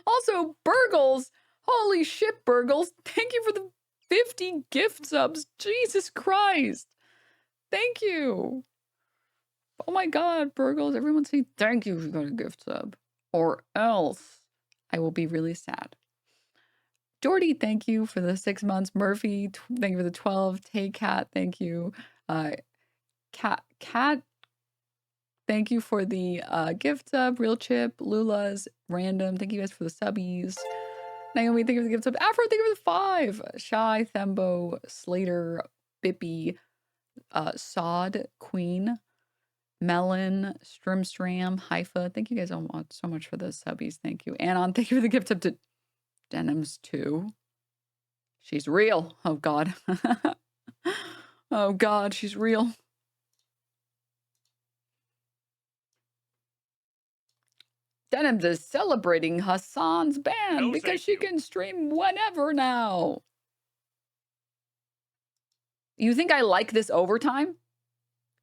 A: Also, Burgles! Holy shit, Burgles! Thank you for the 50 gift subs. Jesus Christ! Thank you! Oh my god, Burgles. Everyone say thank you if you got a gift sub. Or else I will be really sad. Jordy, thank you for the 6 months. Murphy, thank you for the 12. Tay Cat, thank you. Cat, thank you for the gift sub. Real Chip, Lula's, Random, thank you guys for the subbies. Naomi, thank you for the gift sub. Afro, thank you for the 5. Shy, Thembo, Slater, Bippy, Sod, Queen, Melon, Strimstram, Haifa. Thank you guys so much for the subbies. Thank you. Anon, thank you for the gift sub to Denims 2. She's real. Oh, God. Oh, God, she's real. Denims is celebrating Hassan's ban because she can stream whenever now. You think I like this overtime?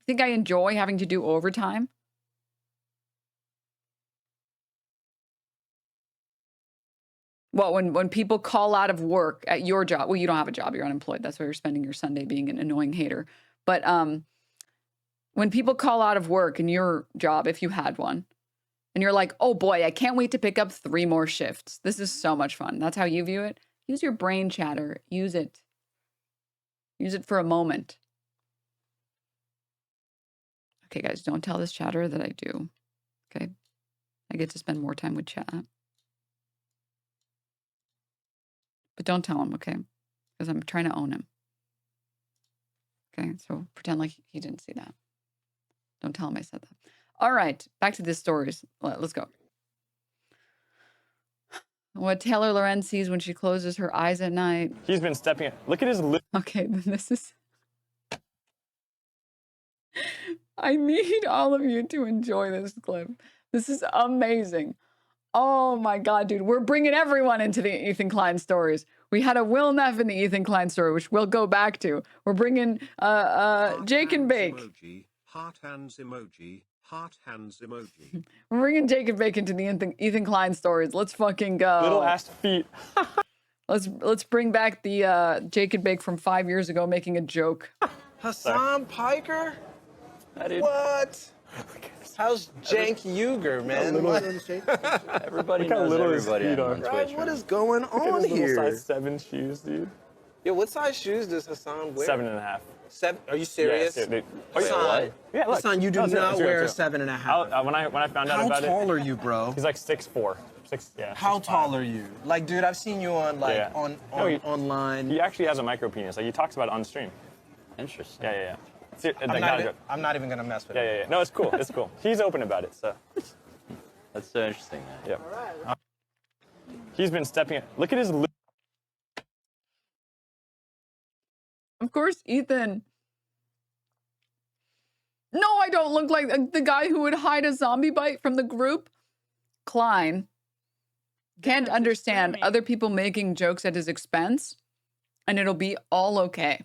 A: Think I enjoy having to do overtime? Well, when people call out of work at your job, well, you don't have a job, you're unemployed. That's why you're spending your Sunday being an annoying hater. But when people call out of work in your job, if you had one, and you're like, oh boy, I can't wait to pick up 3 more shifts. This is so much fun. That's how you view it. Use your brain chatter. Use it. Use it for a moment. Okay, guys, don't tell this chatter that I do. Okay? I get to spend more time with chat. But don't tell him, okay? Because I'm trying to own him. Okay, so pretend like he didn't see that. Don't tell him I said that. All right, back to the stories. Let's go. What Taylor Lorenz sees when she closes her eyes at night.
L: He's been stepping. Look at his lip.
A: Okay, then this is. I need all of you to enjoy this clip. This is amazing. Oh my God, dude. We're bringing everyone into the Ethan Klein stories. We had a Will Neff in the Ethan Klein story, which we'll go back to. We're bringing Jake and Bake.
M: Emoji, heart hands emoji, heart hands emoji.
A: We're bringing Jake and Bake into the Ethan Klein stories. Let's fucking go.
L: Little ass feet.
A: Let's bring back the Jake and Bake from 5 years ago making a joke.
N: Hassan Piker? What? How's Jank Uger, man?
L: Everybody knows everybody on Twitch.
N: What is going on
L: Look at his
N: here?
L: little size 7 shoes, dude.
N: Yo, what size shoes does Hassan wear?
L: 7.5.
N: 7? Are you serious?
L: Yeah, dude.
N: Hassan,
L: Yeah, look.
N: Hassan, you do not wear a 7.5.
L: When I found out about it.
N: How tall are you, bro?
L: He's like 6'4".
N: How tall are you? Like, dude, I've seen you on online.
L: He actually has a micro penis. Like, he talks about it on stream.
B: Interesting.
L: Yeah.
N: I'm not even gonna mess with it.
L: Yeah. No, it's cool. It's cool. He's open about it, so.
B: That's so interesting.
L: Yeah. He's been stepping. Look at his.
A: Of course, Ethan. No, I don't look like the guy who would hide a zombie bite from the group. Klein can't understand other people making jokes at his expense, and it'll be all okay.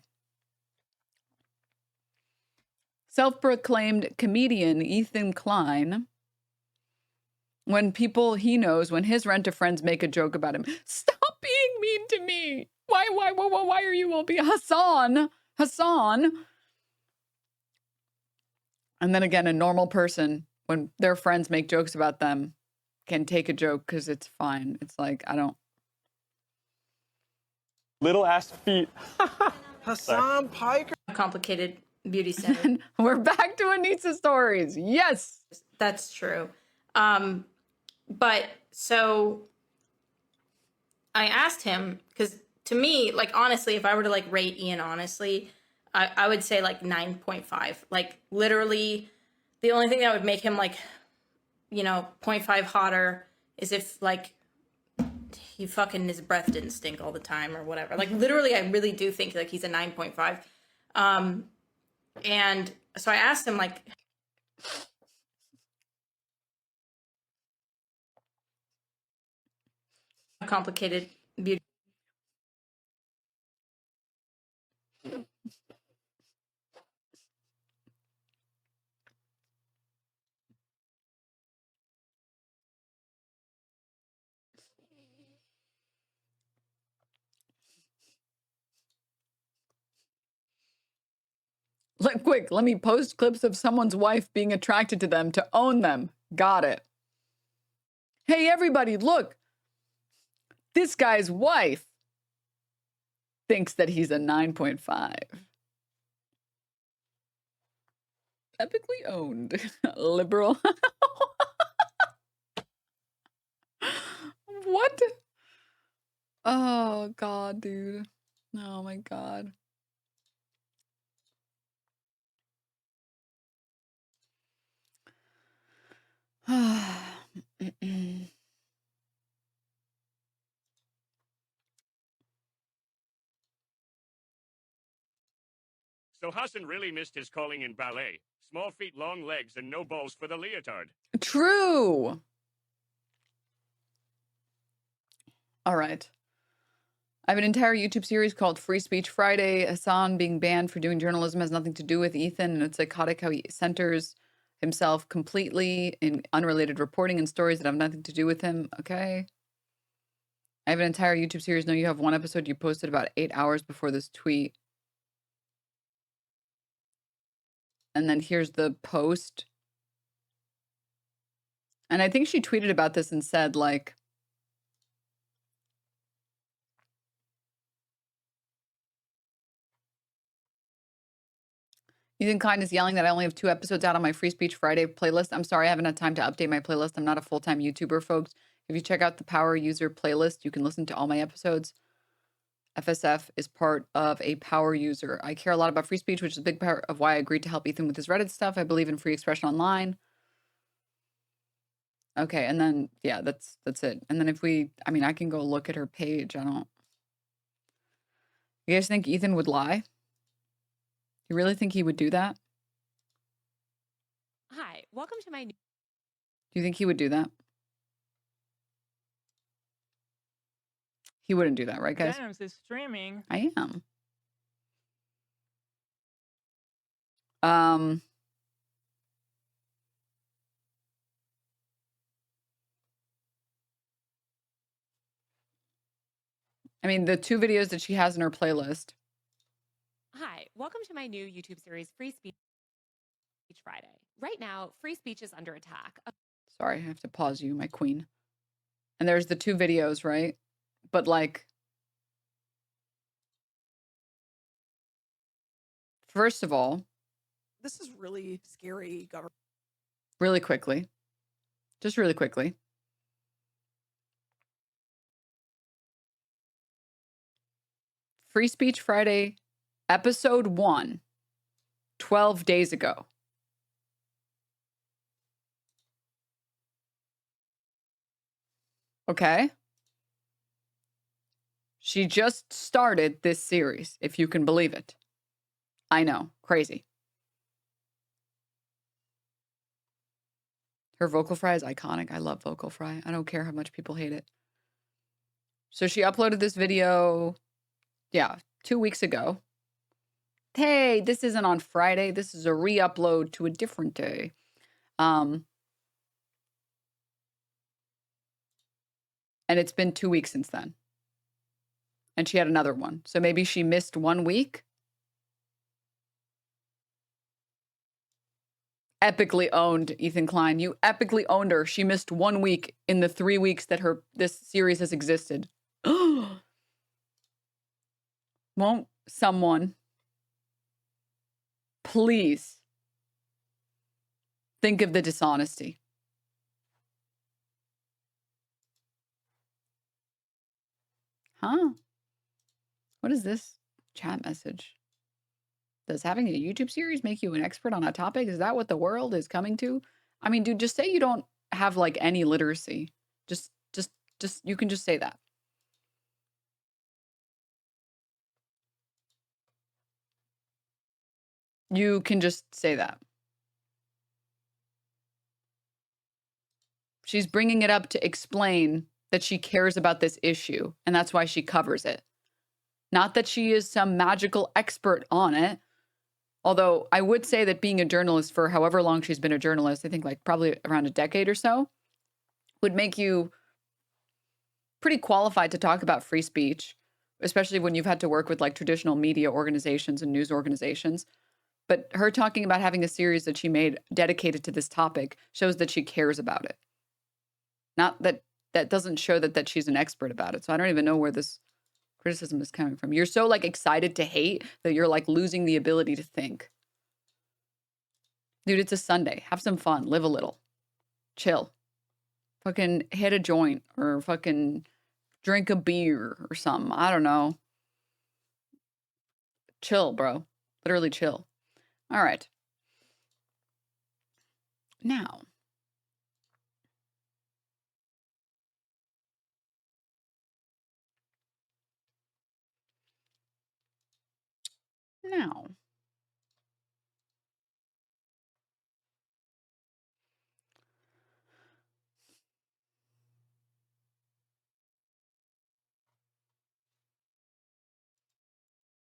A: Self-proclaimed comedian Ethan Klein. When people he knows, when his rent-a-friends make a joke about him, stop being mean to me. Why are you all being Hassan? And then again, a normal person, when their friends make jokes about them, can take a joke because it's fine. It's like, I don't.
L: Little ass feet.
N: Hassan Piker.
H: Complicated beauty center.
A: We're back to Anissa stories. Yes.
H: That's true. But so I asked him, because to me, like, honestly, if I were to like rate Ian honestly, I would say like 9.5. Like, literally, the only thing that would make him like, 0.5 hotter is if like he fucking his breath didn't stink all the time or whatever. Like, literally, I really do think like he's a 9.5. And so I asked him like, complicated beauty.
A: Quick, let me post clips of someone's wife being attracted to them to own them. Got it. Hey, everybody, look. This guy's wife thinks that he's a 9.5. Epically owned. Liberal. What? Oh, God, dude. Oh, my God.
O: So Hassan really missed his calling in ballet. Small feet, long legs, and no balls for the leotard.
A: True. All right. I have an entire YouTube series called Free Speech Friday. Hassan being banned for doing journalism has nothing to do with Ethan, and it's psychotic how he centers himself completely in unrelated reporting and stories that have nothing to do with him. Okay. I have an entire YouTube series. No, you have one episode you posted about 8 hours before this tweet. And then here's the post. And I think she tweeted about this and said, like, Ethan Klein is yelling that I only have 2 episodes out on my Free Speech Friday playlist. I'm sorry, I haven't had time to update my playlist. I'm not a full-time YouTuber, folks. If you check out the Power User playlist, you can listen to all my episodes. FSF is part of a Power User. I care a lot about free speech, which is a big part of why I agreed to help Ethan with his Reddit stuff. I believe in free expression online. Okay, and then, yeah, that's it. And then if we, I mean, I can go look at her page. I don't. You guys think Ethan would lie? You really think he would do that?
P: Hi, welcome to my new.
A: Do you think he would do that? He wouldn't do that, right, guys?
Q: Denims is streaming.
A: I am. I mean, the 2 videos that she has in her playlist.
P: Hi, welcome to my new YouTube series, Free Speech Friday. Right now, free speech is under attack.
A: Sorry, I have to pause you, my queen. And there's the 2 videos, right? But like, first of all,
R: this is really scary, government.
A: Really quickly. Just really quickly. Free Speech Friday, episode 1, 12 days ago. Okay? She just started this series, if you can believe it. I know, crazy. Her vocal fry is iconic. I love vocal fry. I don't care how much people hate it. So she uploaded this video, 2 weeks ago. Hey, this isn't on Friday. This is a re-upload to a different day. And it's been 2 weeks since then. And she had another one. So maybe she missed 1 week. Epically owned, Ethan Klein. You epically owned her. She missed 1 week in the 3 weeks that this series has existed. Won't someone please think of the dishonesty? Huh? What is this chat message? Does having a YouTube series make you an expert on a topic? Is that what the world is coming to? I mean, dude, just say you don't have like any literacy. Just you can just say that. You can just say that. She's bringing it up to explain that she cares about this issue, and that's why she covers it. Not that she is some magical expert on it. Although I would say that being a journalist for however long she's been a journalist, I think like probably around a decade or so, would make you pretty qualified to talk about free speech, especially when you've had to work with like traditional media organizations and news organizations. But her talking about having a series that she made dedicated to this topic shows that she cares about it. Not that doesn't show that she's an expert about it. So I don't even know where this criticism is coming from. You're so like excited to hate that you're like losing the ability to think. Dude, it's a Sunday. Have some fun. Live a little. Chill. Fucking hit a joint or fucking drink a beer or something. I don't know. Chill, bro. Literally chill. All right. Now.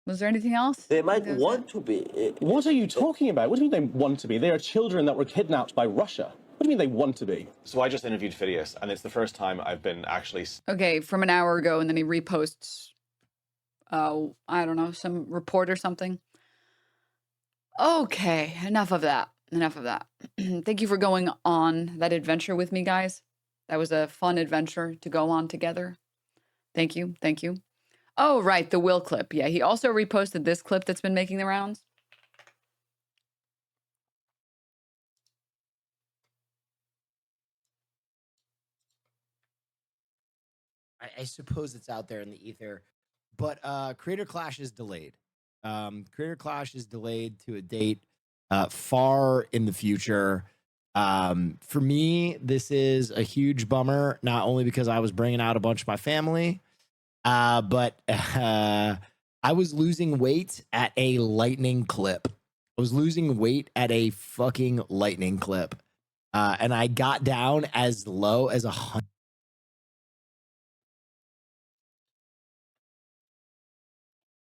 A: Was there anything else?
Q: They might want to be. What are you talking about? What do you mean they want to be? They are children that were kidnapped by Russia. What do you mean they want to be?
L: So I just interviewed Phidias, and it's the first time I've been actually...
A: Okay, from an hour ago, and then he reposts, I don't know, some report or something. Okay, enough of that. Enough of that. Thank you for going on that adventure with me, guys. That was a fun adventure to go on together. Thank you. Thank you. Oh, right, the Will clip. Yeah, he also reposted this clip that's been making the rounds.
I: I suppose it's out there in the ether, but Creator Clash is delayed. Creator Clash is delayed to a date far in the future. For me, this is a huge bummer, not only because I was bringing out a bunch of my family, but I was losing weight at a lightning clip. I was losing weight at a fucking lightning clip. And I got down as low as 100.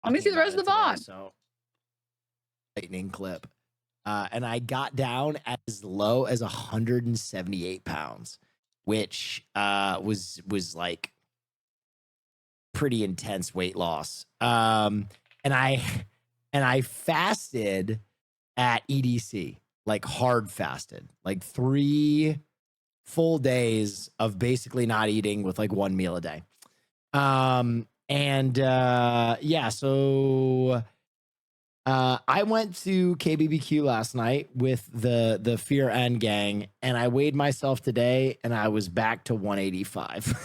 A: Let me see the rest of the VOD.
I: So, lightning clip. And I got down as low as 178 pounds, which was like pretty intense weight loss. And I fasted at EDC, like hard fasted, like 3 full days of basically not eating with like 1 meal a day. Yeah, so I went to KBBQ last night with the Fear N gang, and I weighed myself today, and I was back to 185.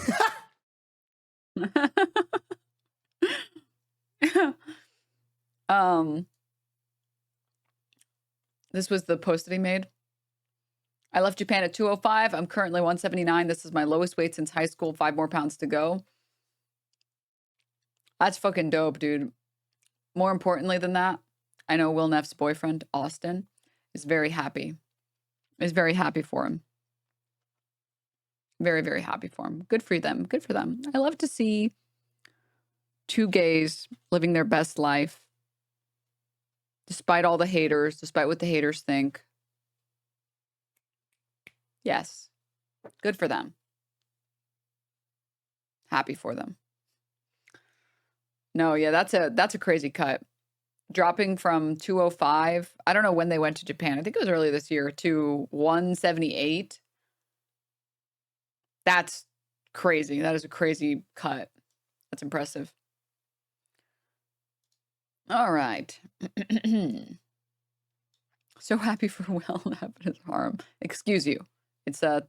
A: This was the post that he made. I left Japan at 205. I'm currently 179. This is my lowest weight since high school. 5 more pounds to go. That's fucking dope, dude. More importantly than that, I know Will Neff's boyfriend, Austin, is very happy. Is very happy for him. Very, very happy for them. Good for them. Good for them. I love to see two gays living their best life, despite all the haters, despite what the haters think. Yes. Good for them. Happy for them. No, yeah, that's a crazy cut. Dropping from 205, I don't know when they went to Japan. I think it was earlier this year, to 178. That's crazy. That is a crazy cut. That's impressive. All right. So happy for Will and his harm. Excuse you. It's a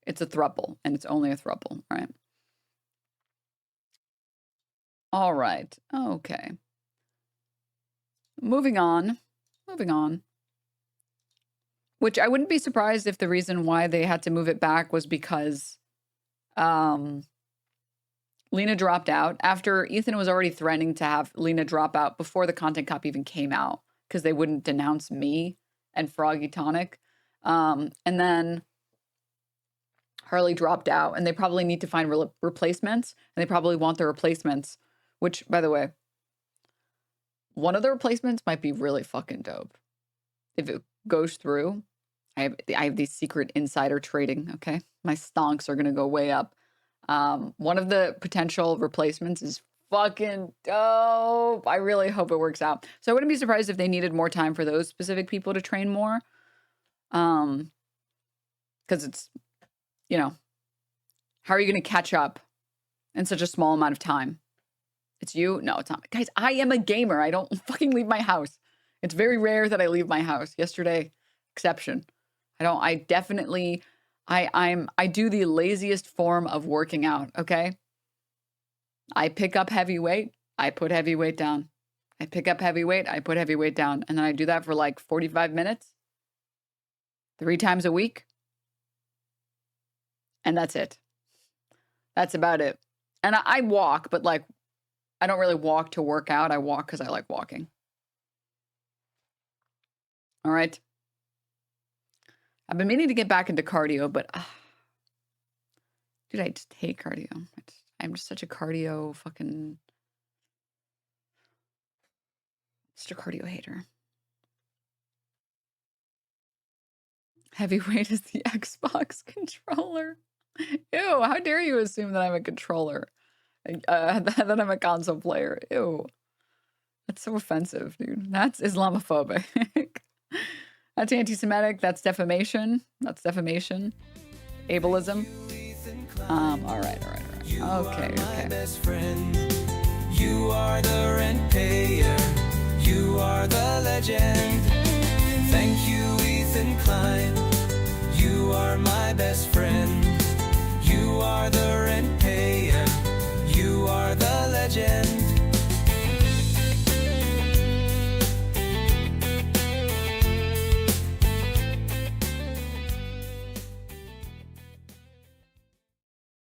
A: throuple, and it's only a throuple, right? All right. Okay. Moving on. Moving on. Which I wouldn't be surprised if the reason why they had to move it back was because Lena dropped out after Ethan was already threatening to have Lena drop out before the content copy even came out because they wouldn't denounce me and Froggy Tonic. And then Harley dropped out, and they probably need to find replacements, and they probably want the replacements, which, by the way, one of the replacements might be really fucking dope. If it goes through, I have these secret insider trading, okay? My stonks are going to go way up. One of the potential replacements is fucking dope. I really hope it works out. So I wouldn't be surprised if they needed more time for those specific people to train more. Because it's, you know, how are you going to catch up in such a small amount of time? It's you? No, it's not. Guys, I am a gamer. I don't fucking leave my house. It's very rare that I leave my house. Yesterday, exception. I do the laziest form of working out, okay? I pick up heavy weight, I put heavy weight down. I pick up heavy weight, I put heavy weight down. And then I do that for like 45 minutes, 3 times a week. And that's it. That's about it. And I walk, but like, I don't really walk to work out. I walk because I like walking. All right. I've been meaning to get back into cardio, but dude, I just hate cardio. I'm just such a cardio fucking, such a cardio hater. Heavyweight is the Xbox controller. Ew, how dare you assume that I'm a controller? That I'm a console player. Ew. That's so offensive, dude. That's Islamophobic. That's anti-Semitic. That's defamation. That's defamation. Ableism. All right. Okay.
S: Best friend. You are the rent payer. You are the legend. Thank you, Ethan Klein. You are my best friend.